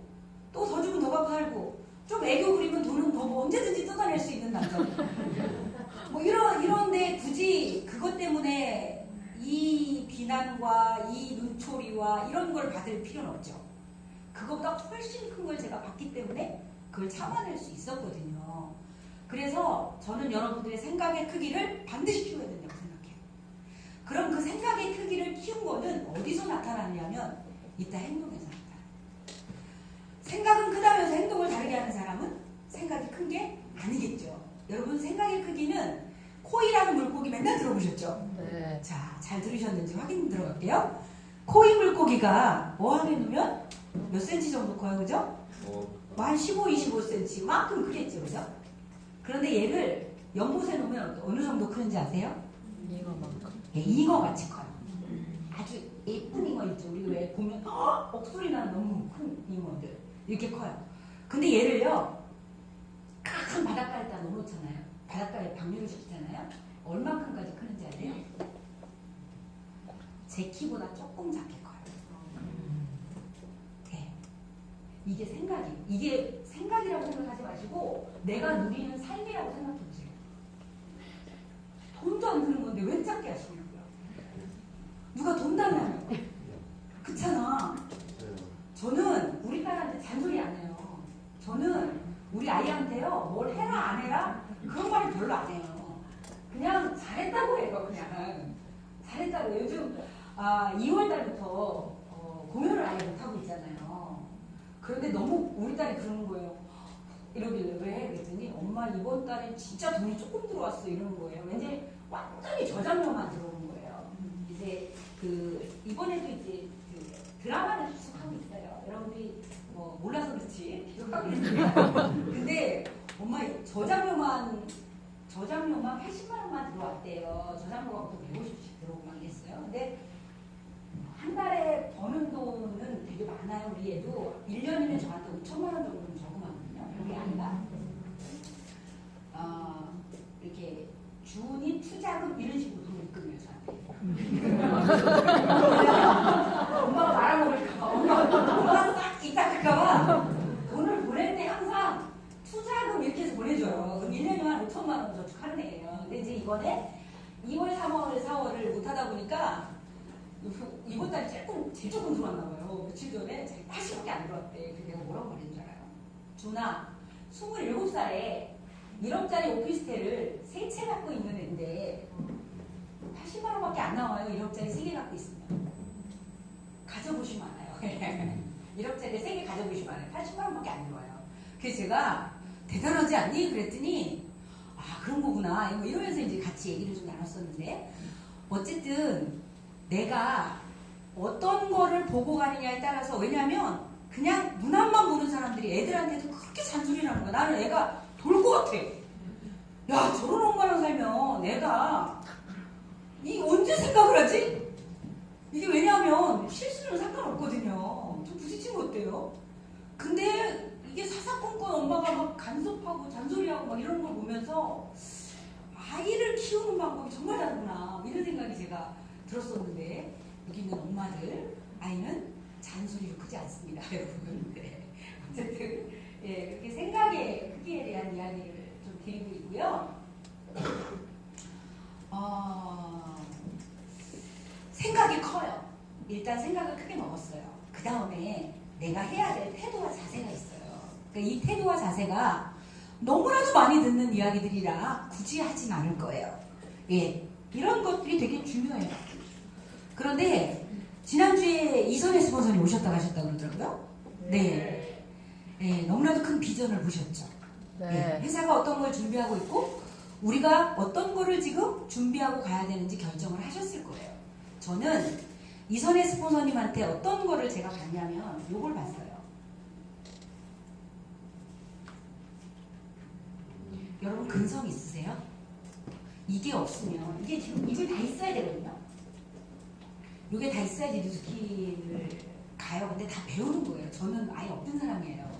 또 더 주면 더 갖고 살고 좀 애교 부리면 돈은 더 뭐 언제든지 뜯어낼 수 있는 남자. 뭐 이런데 굳이 그것 때문에 이 비난과 이 눈초리와 이런 걸 받을 필요는 없죠. 그거보다 훨씬 큰 걸 제가 받기 때문에 그걸 참아낼 수 있었거든요. 그래서 저는 여러분들의 생각의 크기를 반드시 키워야 된다고 생각해요. 그럼 그 생각의 크기를 키운 거는 어디서 나타나냐면 이따 행동에서 나타나요. 생각은 크다면서 행동을 다르게 하는 사람은 생각이 큰 게 아니겠죠. 여러분, 생각의 크기는 코이라는 물고기 맨날 들어보셨죠? 네. 자, 잘 들으셨는지 확인 들어갈게요. 코이 물고기가 어항에 놓으면 몇 센치 정도 커요, 그죠? 한 15, 25cm 만큼 크겠죠, 그죠? 그런데 얘를 연못에 놓으면 어느 정도 크는지 아세요? 잉어만큼. 예, 잉어같이 커요. 아주 예쁜 잉어 있죠. 우리 왜 보면 억소리 나는 너무 큰 잉어들 이렇게 커요. 근데 얘를요, 큰 바닷가에다 놓놓잖아요. 바닷가에 방류를 시키잖아요. 얼만큼까지 크는지 아세요? 제 키보다 조금 작게 커요. 네. 이게 생각이라고 생각하지 마시고 내가 누리는 삶이라고 생각해 보세요. 돈도 안 드는 건데 왜 작게 하시냐고요. 누가 돈 달라며. 그렇잖아. 저는 우리 딸한테 잔소리 안 해요. 저는 우리 아이한테요, 뭘 해라 안 해라 그런 말을 별로 안 해요. 그냥 잘했다고 해요. 그냥 잘했다고. 요즘 2월 달부터 공연을 아예 못하고 있잖아요. 그런데 너무 우리 딸이 그러는 거예요. 이러길래 왜? 그랬더니 엄마 이번 달에 진짜 돈이 조금 들어왔어 이러는 거예요. 왠지 완전히 저장료만 들어오는 거예요. 이제 이번에도 이제 드라마를 계속 하고 있어요. 여러분들이 뭐 몰라서 그렇지 계속 하고 있어요. 근데 엄마 저장료만 80만 원만 들어왔대요. 저장료가 보통 150씩 들어오고 막 이랬어요. 근데 한 달에 버는 돈은 되게 많아요. 우리 애도 1년이면 저한테 5천만 원 정도는 저금하거든요. 우리 아이가 이렇게 준이 투자금 이런 식으로 돈을 끊어요 저한테. 엄마가 말아먹을까봐 엄마가 싹 이따갈까봐 돈을 보낼 때 항상 투자금 이렇게 해서 보내줘요. 그럼 1년이면 한 5천만 원 저축하는 애예요. 근데 이제 이번에 2월, 3월, 4월을 못하다 보니까 이번 달에 제일 조금 들어왔나 봐요. 며칠 전에 80밖에 안 들어왔대. 그래서 내가 뭐라고 말했는 줄 알아요? 준아, 27살에 1억짜리 오피스텔을 3채 갖고 있는 애인데 80만 원밖에 안 나와요. 1억짜리 3개 갖고 있으면. 가져보시면 알아요. 1억짜리 3개 가져보시면 알아요. 80만 원밖에 안 들어와요. 그래서 제가 대단하지 않니? 그랬더니 그런 거구나. 뭐 이러면서 이제 같이 얘기를 좀 나눴었는데 어쨌든 내가 어떤 거를 보고 가느냐에 따라서, 왜냐면 그냥 눈 앞만 보는 사람들이 애들한테도 그렇게 잔소리를 하는 거야. 나는 애가 돌 것 같아. 야, 저런 엄마랑 살면 애가 제가 들었었는데 여기 있는 엄마들 아이는 잔소리로 크지 않습니다, 여러분. 네. 어쨌든 예, 그렇게 생각의 크기에 대한 이야기를 좀 드리고 있고요. 생각이 커요. 일단 생각을 크게 먹었어요. 그 다음에 내가 해야 될 태도와 자세가 있어요. 그러니까 이 태도와 자세가 너무나도 많이 듣는 이야기들이라 굳이 하진 않을 거예요. 예, 이런 것들이 되게 중요해요. 그런데 지난주에 이선혜 스폰서님 오셨다 가셨다고 그러더라고요. 네. 네, 너무나도 큰 비전을 보셨죠. 네. 회사가 어떤 걸 준비하고 있고 우리가 어떤 거를 지금 준비하고 가야 되는지 결정을 하셨을 거예요. 저는 이선혜 스폰서님한테 어떤 거를 제가 봤냐면 요걸 봤어요. 여러분 근성 있으세요? 이게 없으면 이게 지금 이걸 다 있어야 되거든요. 이게 다 있어야지 뉴스킨을 가요. 근데 다 배우는 거예요. 저는 아예 없던 사람이에요.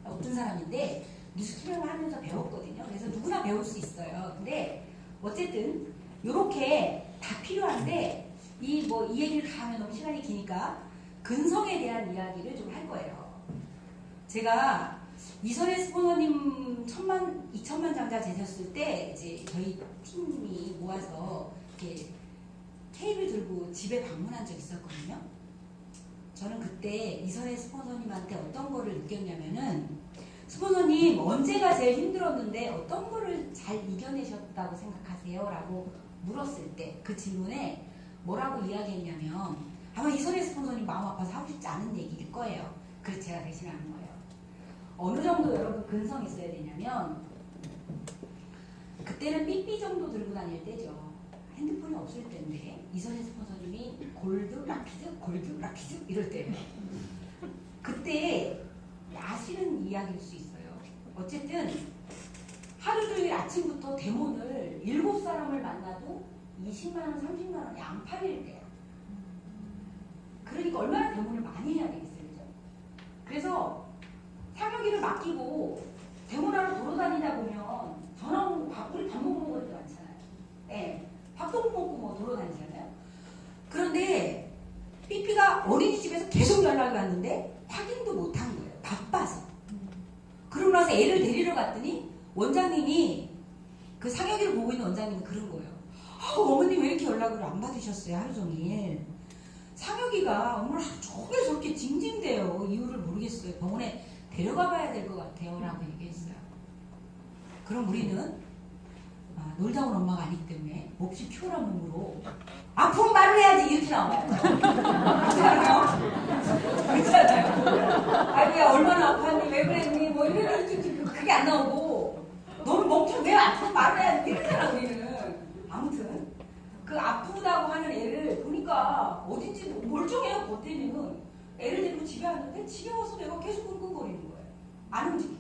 없던 사람인데 뉴스킨을 하면서 배웠거든요. 그래서 누구나 배울 수 있어요. 근데 어쨌든 이렇게 다 필요한데 이 얘기를 다 하면 너무 시간이 기니까 근성에 대한 이야기를 좀 할 거예요. 제가 이선혜 스포너님 2천만 장자 되셨을 때 이제 저희 팀이 모아서 이렇게 케이크를 들고 집에 방문한 적이 있었거든요. 저는 그때 이선혜 스포너님한테 어떤 거를 느꼈냐면은 스포너님 언제가 제일 힘들었는데 어떤 거를 잘 이겨내셨다고 생각하세요? 라고 물었을 때 그 질문에 뭐라고 이야기했냐면 아마 이선혜 스포너님 마음 아파서 하고 싶지 않은 얘기일 거예요. 그래서 제가 대신하는 거예요. 어느 정도 여러분 근성이 있어야 되냐면 그때는 삐삐 정도 들고 다닐 때죠. 핸드폰이 없을 때인데 이선혜 스폰서님이 골드 라피즈 이럴 때예요. 그때 아시는 이야기일 수 있어요. 어쨌든 하루 종일 아침부터 대본을 7사람을 만나도 20만원 30만원이 안 팔릴 때예요. 그러니까 얼마나 대본을 많이 해야 되겠어요. 그죠? 그래서 상혁이를 맡기고 대문하러 돌아다니다 보면 저는 우리 밥 먹는 것도 많잖아요. 네, 밥도 못 먹고 뭐 돌아다니잖아요. 그런데 삐삐가 어린이집에서 계속 연락이 왔는데 확인도 못한 거예요. 바빠서. 그러고 나서 애를 데리러 갔더니 원장님이 그 상혁이를 보고 있는 원장님이 그런 거예요. 어머님 왜 이렇게 연락을 안 받으셨어요? 하루 종일. 상혁이가 오늘 하루 종일 저렇게 징징대요. 이유를 모르겠어요. 병원에 데려가 봐야 될 것 같아요. 라고 얘기했어요. 그럼 우리는 놀다 온 엄마가 아니기 때문에 몹시 피곤한 몸으로 아프면 말을 해야지 이렇게 나와요. 그렇잖아요? 그렇잖아요? 아이고야 얼마나 아팠니? 왜 그랬니? 뭐 이런 그게 안 나오고 너는 멍청 왜 아프면 말을 해야지 이러잖아 우리는. 아무튼 그 아프다고 하는 애를 보니까 어딘지 멀쩡해요. 겉에는 애를 데리고 집에 왔는데 집에 와서 내가 계속 끙끙거리는 거예요. 안 움직여.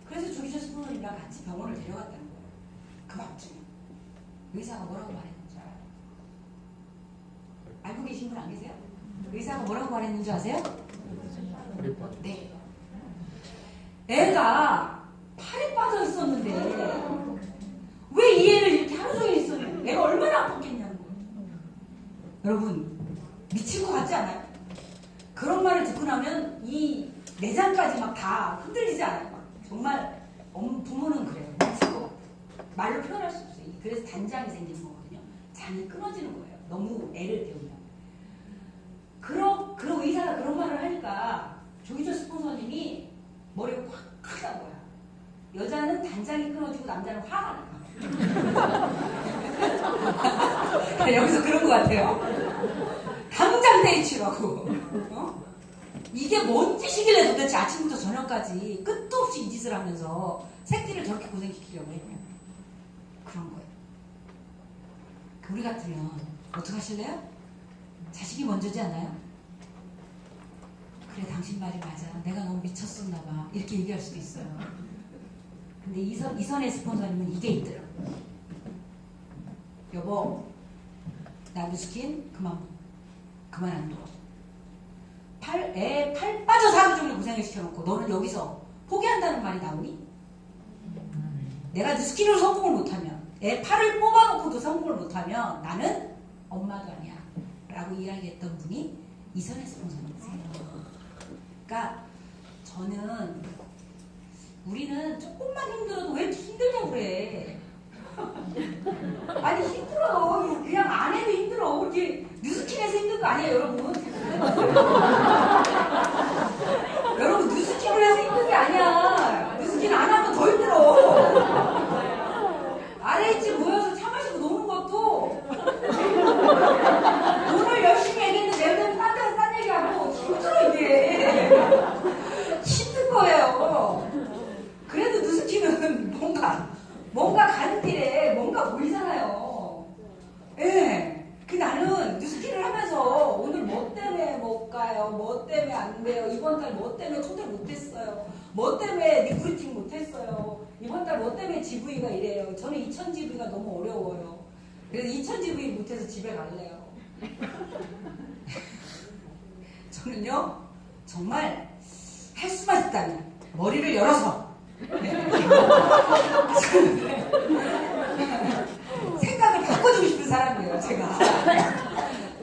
그래서 조기자 스포너님이랑 같이 병원을 데려갔다는 거예요. 그 밤중에. 의사가 뭐라고 말했는지 알아요? 알고 계신 분 안 계세요? 의사가 뭐라고 말했는지 아세요? 네. 애가 팔이 빠져 있었는데 왜 이 애를 이렇게 하루 종일 있었는데 애가 얼마나 아팠겠냐는 거예요. 여러분 미칠 것 같지 않아요? 그런 말을 듣고 나면 이 내장까지 막 다 흔들리지 않아요? 막 정말 부모는 그래요. 미치고 말로 표현할 수 없어요. 그래서 단장이 생기는 거거든요. 장이 끊어지는 거예요. 너무 애를 태우면. 그런 의사가 그런 말을 하니까 조기조 스폰서님이 머리가 확 크단 거야. 여자는 단장이 끊어지고 남자는 화가 나. 여기서 그런 것 같아요. 당장 데이치라고. 어? 이게 뭔 짓이길래 도대체 아침부터 저녁까지 끝도 없이 이 짓을 하면서 새끼를 저렇게 고생시키려고 했냐. 그런 거예요. 우리 같으면 어떻게 하실래요? 자식이 먼저지 않아요? 그래 당신 말이 맞아. 내가 너무 미쳤었나 봐. 이렇게 얘기할 수도 있어요. 근데 이선혜 스폰서님은 이게 있더라고요. 여보 나 뉴스킨 그만 안 둬. 팔 빠져서 하루 종일 고생을 시켜놓고 너는 여기서 포기한다는 말이 나오니? 내가 뉴스킨으로 성공을 못하면 애 팔을 뽑아놓고도 성공을 못하면 나는 엄마도 아니야 라고 이야기했던 분이 이선혜 스폰서님이세요. 그러니까 저는 우리는 조금만 힘들어도 왜 이렇게 힘들다고 그래. 아니 힘들어. 그냥 안 해도 힘들어. 그렇게 뉴스킨에서 힘든 거 아니에요 여러분. 여러분 뉴스킨을 해서 힘든 게 아니야. 뉴스킨 안 하면 더 힘들어. 아래집 모여서 차 마시고 노는 것도 오늘 열심히 얘기했는데 내일 딴 데서 딴 얘기하고 힘들어 이게. 힘든 거예요. 그래도 뉴스킨은 뭔가 가는 길에 뭔가 보이잖아요. 예. 네. 그 나는 뉴스킨을 하면서 오늘 뭐 때문에 못 가요? 뭐 때문에 안 돼요? 이번 달 뭐 때문에 초대 못했어요? 뭐 때문에 리크루팅 못했어요? 이번 달 뭐 때문에 GV가 이래요? 저는 2000 GV가 너무 어려워요. 그래서 2000 GV 못해서 집에 갈래요. 저는요 정말 할 수만 있다면 머리를 열어서 생각을 바꿔주고 싶은 사람이에요 제가.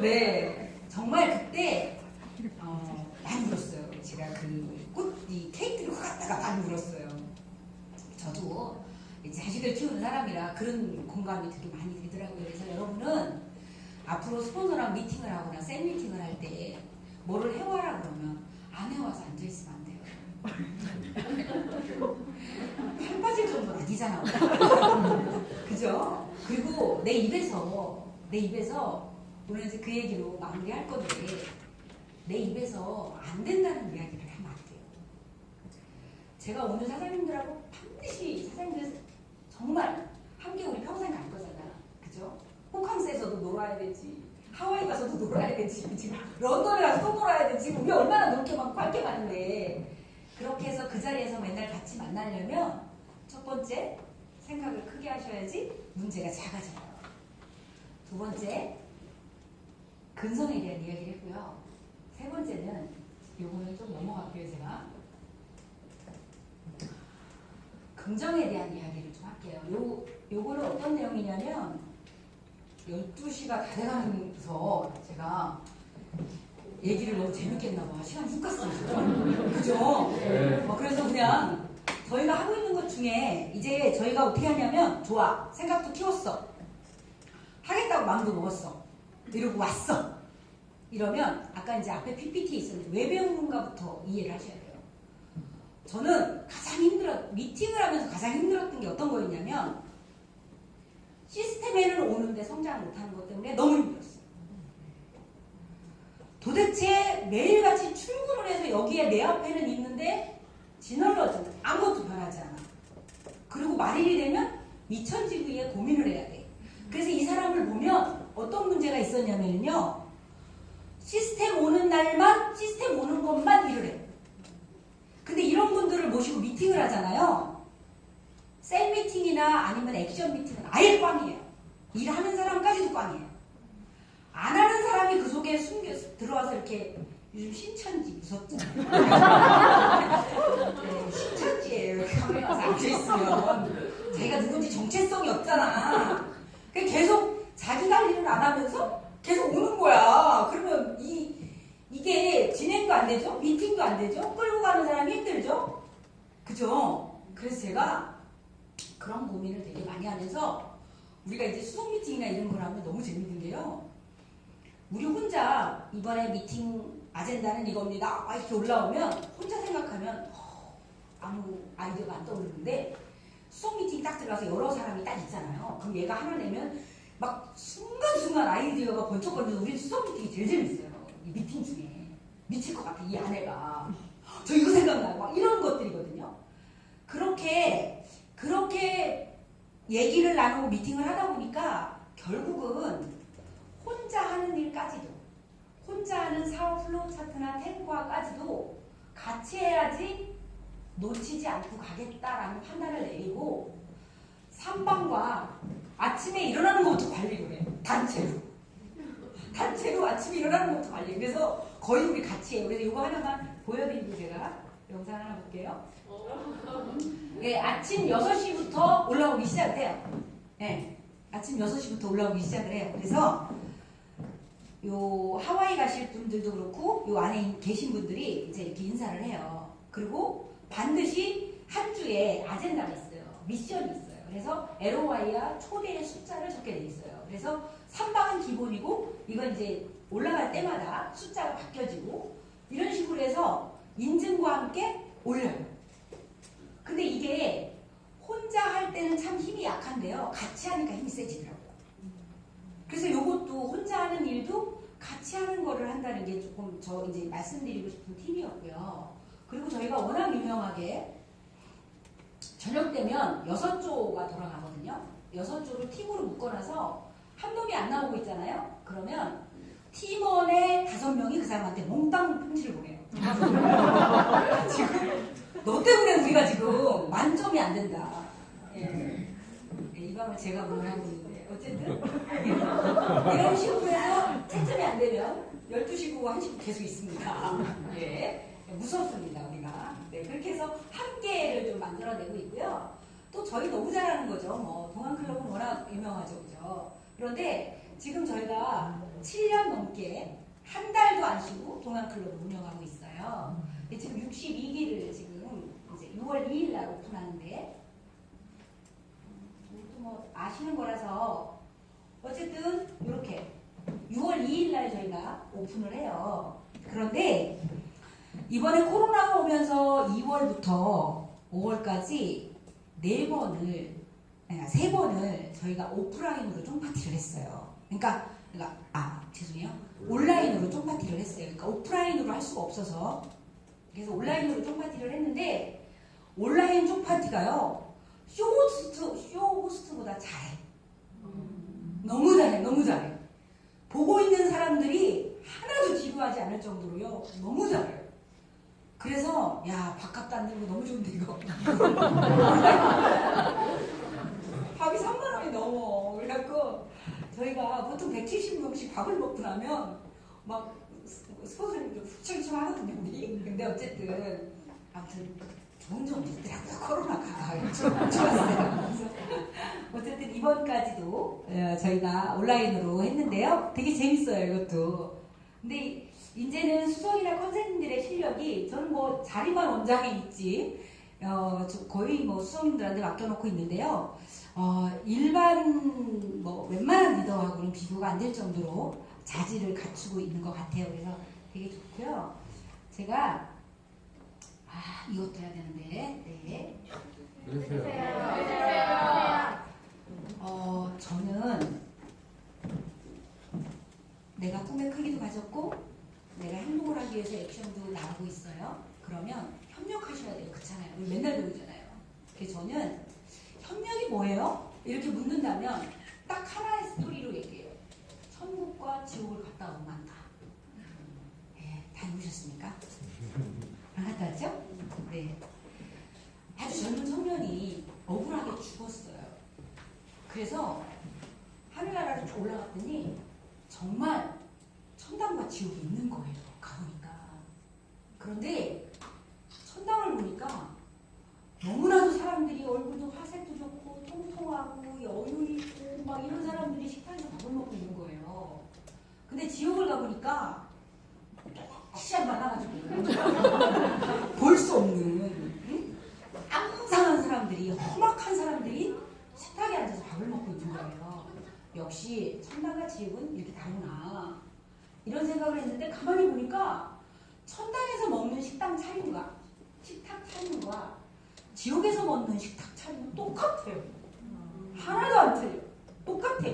네 정말 그때 많이 울었어요. 제가 이 케이크를 갖다가 많이 울었어요. 저도 자식을 키우는 사람이라 그런 공감이 되게 많이 되더라고요. 그래서 여러분은 앞으로 스폰서랑 미팅을 하거나 셀 미팅을 할 때 뭐를 해와라 그러면 안 해와서 앉아있으면 안 돼요. 팔 빠질 정도는 아니잖아. 그죠? 그리고 내 입에서 오늘 이제 그 얘기로 마무리할 건데 내 입에서 안 된다는 이야기를 하면 안 돼요. 제가 오늘 사장님들하고 반드시 사장님들 정말 함께 우리 평생 갈 거잖아. 그죠? 호캉스에서도 놀아야 되지. 하와이 가서도 놀아야 되지. 지금 런던에 가서 또 놀아야 되지. 우리 얼마나 놀 게 많고 할 게 많은데. 그렇게 해서 그 자리에서 맨날 같이 만나려면 첫 번째 생각을 크게 하셔야지 문제가 작아져요. 두 번째 근성에 대한 이야기를 했고요. 세 번째는 요거는 좀 넘어갈게요. 제가 긍정에 대한 이야기를 좀 할게요. 요거는 어떤 내용이냐면 12시가 다 돼가면서 제가 얘기를 너무 재밌게 했나봐. 시간이 훅 갔어요. 그죠? 네. 그래서 그냥 저희가 하고 있는 것 중에 이제 저희가 어떻게 하냐면 좋아. 생각도 키웠어. 하겠다고 마음도 먹었어. 이러고 왔어. 이러면 아까 이제 앞에 PPT에 있었는데 왜 배우는가부터 이해를 하셔야 돼요. 저는 미팅을 하면서 가장 힘들었던 게 어떤 거였냐면 시스템에는 오는데 성장을 못하는 것 때문에 너무 힘들었어요. 도대체 매일같이 출근을 해서 여기에 내 앞에는 있는데 지널러지 아무것도 변하지 않아. 그리고 말일이 되면 2000GV에 고민을 해야 돼. 그래서 이 사람을 보면 어떤 문제가 있었냐면요. 시스템 오는 날만 시스템 오는 것만 일을 해. 근데 이런 분들을 모시고 미팅을 하잖아요. 셀 미팅이나 아니면 액션 미팅은 아예 꽝이에요. 일하는 사람까지도 꽝이에요. 안 하는 사람이 그 속에 들어와서 이렇게 요즘 신천지 무섭잖아요. 네, 신천지예요. 이렇게 화면에 와서 앉아있으면 자기가 누군지 정체성이 없잖아. 계속 자기가 할 일을 안 하면서 계속 오는 거야. 그러면 이게 진행도 안 되죠? 미팅도 안 되죠? 끌고 가는 사람이 힘들죠? 그죠? 그래서 제가 그런 고민을 되게 많이 하면서 우리가 이제 수석 미팅이나 이런 걸 하면 너무 재밌는 게요. 우리 혼자 이번에 미팅 아젠다는 이겁니다. 이렇게 올라오면 혼자 생각하면 아무 아이디어가 안 떠오르는데 수석 미팅 딱 들어가서 여러 사람이 딱 있잖아요. 그럼 얘가 하나 내면 막 순간순간 아이디어가 번쩍거리면서 우리 수석 미팅이 제일 재밌어요. 이 미팅 중에. 미칠 것 같아. 이 아내가. 저 이거 생각나고 막 이런 것들이거든요. 그렇게 얘기를 나누고 미팅을 하다 보니까 결국은 혼자 하는 일까지도 혼자 하는 사업 플로우 차트나 탱과까지도 같이 해야지 놓치지 않고 가겠다라는 판단을 내리고 3방과 아침에 일어나는 것부터 관리를 해. 단체로 아침에 일어나는 것부터 관리. 그래서 거의 우리 같이 해요. 그래서 이거 하나만 보여드리고 제가 영상 하나 볼게요. 네, 아침 6시부터 올라오기 시작해요. 네, 아침 6시부터 올라오기 시작을 해요. 그래서 요 하와이 가실 분들도 그렇고 요 안에 계신 분들이 이제 이렇게 인사를 해요. 그리고 반드시 한 주에 아젠다가 있어요. 미션이 있어요. 그래서 LOI와 초대의 숫자를 적게 돼 있어요. 그래서 3박은 기본이고 이건 이제 올라갈 때마다 숫자가 바뀌어지고 이런 식으로 해서 인증과 함께 올려요. 근데 이게 혼자 할 때는 참 힘이 약한데요. 같이 하니까 힘이 세지더라고요. 그래서 요것도 혼자 하는 일도 같이 하는 거를 한다는 게 조금 저 이제 말씀드리고 싶은 팁이었고요. 그리고 저희가 워낙 유명하게 저녁 되면 6조가 돌아가거든요. 6조를 팀으로 묶어놔서 한 놈이 안 나오고 있잖아요. 그러면 팀원의 5명이 그 사람한테 몽땅 편지를 보내요. 지금 너 때문에 우리가 지금 만점이 안 된다. 예. 이 방을 제가 운영하고 있는데 어쨌든 이런 식으로 해서 채점이 안 되면 12시고 1시고 계속 있습니다. 예. 무섭습니다 우리가. 네, 그렇게 해서 함께를 좀 만들어내고 있고요. 또 저희 너무 잘하는 거죠. 뭐 동안클럽은 워낙 유명하죠, 그죠? 그런데 지금 저희가 7년 넘게 한 달도 안 쉬고 동안클럽을 운영하고 있어요. 지금 62기를 지금 이제 6월 2일 날 오픈하는데 뭐 아시는 거라서 어쨌든 이렇게 6월 2일 날 저희가 오픈을 해요. 그런데 이번에 코로나가 오면서 2월부터 5월까지 3번을 저희가 오프라인으로 쫑파티를 했어요. 그러니까 죄송해요. 온라인으로 쫑파티를 했어요. 그러니까 오프라인으로 할 수가 없어서 그래서 온라인으로 쫑파티를 했는데 온라인 쫑파티가요. 쇼 호스트보다 잘해. 너무 잘해. 보고 있는 사람들이 하나도 지루하지 않을 정도로요. 너무 잘해요. 그래서 밥값도 안 들고 너무 좋은데 이거 밥이 3만 원이 넘어. 그래갖고 저희가 보통 170명씩 밥을 먹고 나면 막 스폰서님들 후청후청 하거든요 우리. 근데 어쨌든 아무튼 좋은 점이 있더라고요. 코로나가 좋았어요. 그래서 어쨌든 이번까지도 저희가 온라인으로 했는데요. 되게 재밌어요 이것도. 근데 이제는 수석이나 컨셉님들의 실력이 저는 뭐 자리만 원장에 있지 거의 뭐 수석님들한테 맡겨놓고 있는데요. 일반 뭐 웬만한 리더하고는 비교가 안 될 정도로 자질을 갖추고 있는 것 같아요. 그래서 되게 좋고요. 제가 이것도 해야 되는데 네. 저는 내가 꿈의 크기도 가졌고 내가 행동을 하기 위해서 액션도 나오고 있어요. 그러면 협력하셔야 돼요. 그렇잖아요. 우리 맨날 배우잖아요. 그래서 저는 협력이 뭐예요? 이렇게 묻는다면 딱 하나의 스토리로 얘기해요. 천국과 지옥을 갔다 오면 한다. 다 해보셨습니까? 안 갔다 왔죠? 네. 아주 젊은 청년이 억울하게 죽었어요. 그래서 하늘나라로 쭉 올라갔더니 정말 천당과 지옥이 있는 거예요. 가보니까. 그런데 천당을 보니까 너무나도 사람들이 얼굴도 화색도 좋고 통통하고 여유 있고 막 이런 사람들이 식당에서 밥을 먹고 있는 거예요. 근데 지옥을 가보니까 시간 많아가지고 볼 수 없는 앙상한 사람들이 험악한 사람들이 식탁에 앉아서 밥을 먹고 있는 거예요. 역시 천당과 지옥은 이렇게 다르나 이런 생각을 했는데 가만히 보니까 천당에서 먹는 식탁 차림과 지옥에서 먹는 식탁 차림은 똑같아요. 하나도 안 틀려. 똑같아.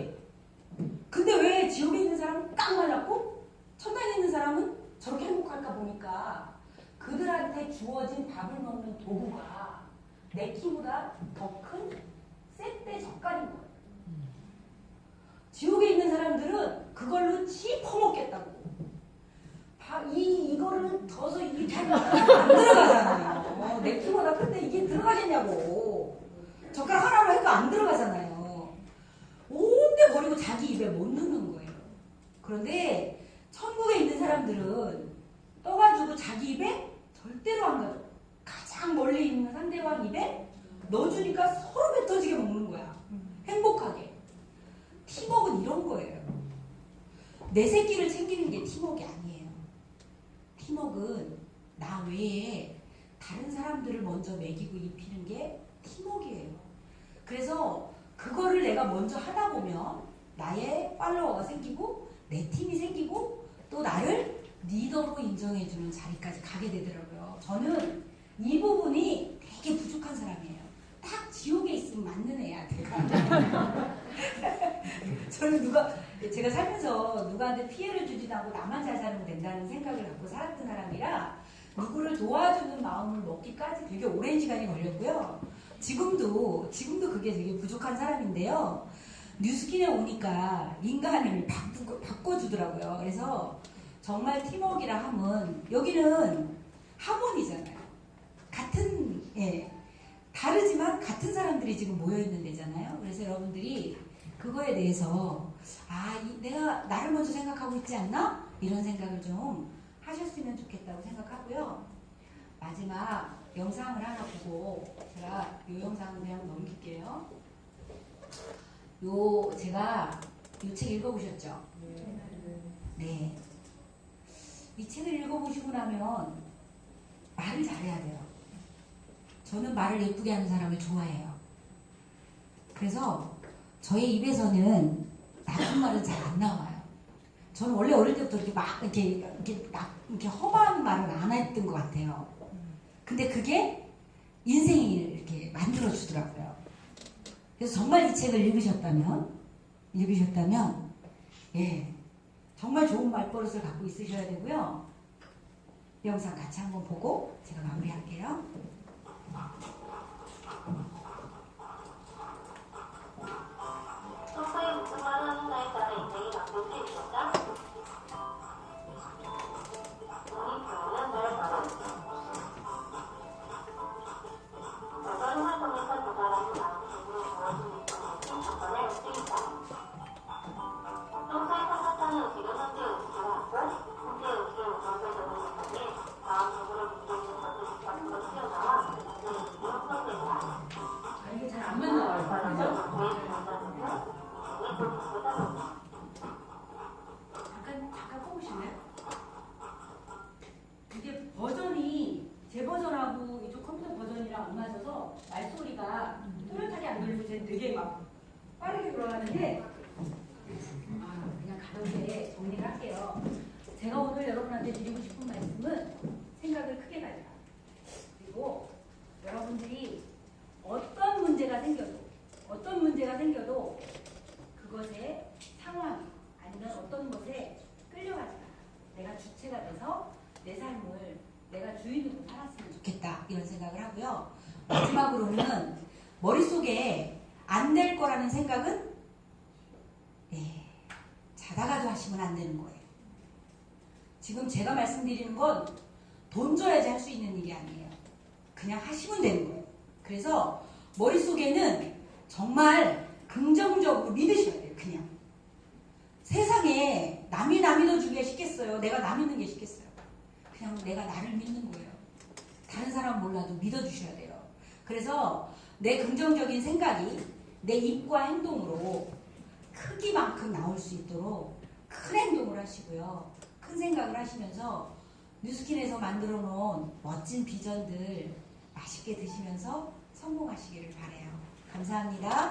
근데 왜 지옥에 있는 사람은 딱 말랐고 천당에 있는 사람은 저렇게 행복할까 보니까 그들한테 주어진 밥을 먹는 도구가 내 키보다 더 큰 셋대 젓갈인 거예요. 지옥에 있는 사람들은 그걸로 치 퍼먹겠다고. 이거를 더서 이렇게 하면 안 들어가잖아요. 내 키보다 큰데 이게 들어가겠냐고. 젓가락 하나로 해도 안 들어가잖아요. 온데 버리고 자기 입에 못 넣는 거예요. 그런데 천국에 있는 사람들은 떠가지고 자기 입에 절대로 안 가져. 가장 멀리 있는 상대방 입에 넣어주니까 서로 뱉어지게 먹는 거야. 행복하게. 팀워크는 이런 거예요. 내 새끼를 챙기는 게 팀워크가 아니에요. 팀워크는 나 외에 다른 사람들을 먼저 먹이고 입히는 게 팀워크예요. 그래서 그거를 내가 먼저 하다 보면 나의 팔로워가 생기고 내 팀이 생기고 또 나를 리더로 인정해주는 자리까지 가게 되더라고요. 저는 이 부분이 되게 부족한 사람이에요. 딱 지옥에 있으면 맞는 애야, 내가. 저는 제가 살면서 누구한테 피해를 주지도 않고 나만 잘 살면 된다는 생각을 갖고 살았던 사람이라 누구를 도와주는 마음을 먹기까지 되게 오랜 시간이 걸렸고요. 지금도 그게 되게 부족한 사람인데요. 뉴스킨에 오니까 인간을 바꿔주더라고요. 그래서 정말 팀워크라 하면 여기는 하모니잖아요. 다르지만 같은 사람들이 지금 모여있는 데잖아요. 그래서 여러분들이 그거에 대해서 내가 나를 먼저 생각하고 있지 않나? 이런 생각을 좀 하셨으면 좋겠다고 생각하고요. 마지막 영상을 하나 보고 제가 이 영상을 그냥 넘길게요. 제가 이 책 읽어보셨죠? 네. 이 책을 읽어보시고 나면 말을 잘해야 돼요. 저는 말을 예쁘게 하는 사람을 좋아해요. 그래서 저의 입에서는 나쁜 말은 잘 안 나와요. 저는 원래 어릴 때부터 이렇게 험한 말을 안 했던 것 같아요. 근데 그게 인생을 이렇게 만들어주더라고요. 그래서 정말 이 책을 읽으셨다면, 정말 좋은 말버릇을 갖고 있으셔야 되고요. 이 영상 같이 한번 보고 제가 마무리할게요. 소파에 무슨 말을 하는가에 따라 인생이 바뀔 수 있을까? 돈이 들어오면 날 바랍니다. 여가를 통해서 두 사람이 마음속으로 모아지는 것은 조건의 음식이다. 평소에 생각하는 음식은 현재 음식이라고 현재 음식을 우선적으로 생각해 마음속으로 느껴지는 것을 밖으로 튀어나와 그 음식이 형성된다. 이게 잘 안 맞나봐요. 잠깐 꺼보실래요? 이게 버전이 제 버전하고 이쪽 컴퓨터 버전이랑 안 맞아서 말소리가 또렷하게 안 들리고 쟤는 되게 막 빠르게 돌아가는데 그냥 가볍게 정리를 할게요. 제가 오늘 여러분한테 드리고 싶은 말씀은 생각을 크게 가져라. 그리고 여러분들이 어떤 문제가 생겨도 그것의 상황 아니면 어떤 것에 끌려가지 마. 내가 주체가 돼서 내 삶을 내가 주인으로 살았으면 좋겠다 이런 생각을 하고요. 마지막으로는 머릿속에 안 될 거라는 생각은 자다가도 하시면 안 되는 거예요. 지금 제가 말씀드리는 건 돈 줘야지 할 수 있는 일이 아니에요. 그냥 하시면 되는 거예요. 그래서 머릿속에는 정말 긍정적으로 믿으셔야 돼요. 그냥 세상에 남이 믿어주기가 쉽겠어요? 내가 남 믿는 게 쉽겠어요? 그냥 내가 나를 믿는 거예요. 다른 사람 몰라도 믿어주셔야 돼요. 그래서 내 긍정적인 생각이 내 입과 행동으로 크기만큼 나올 수 있도록 큰 행동을 하시고요. 큰 생각을 하시면서 뉴스킨에서 만들어 놓은 멋진 비전들 맛있게 드시면서 성공하시기를 바라요. 감사합니다.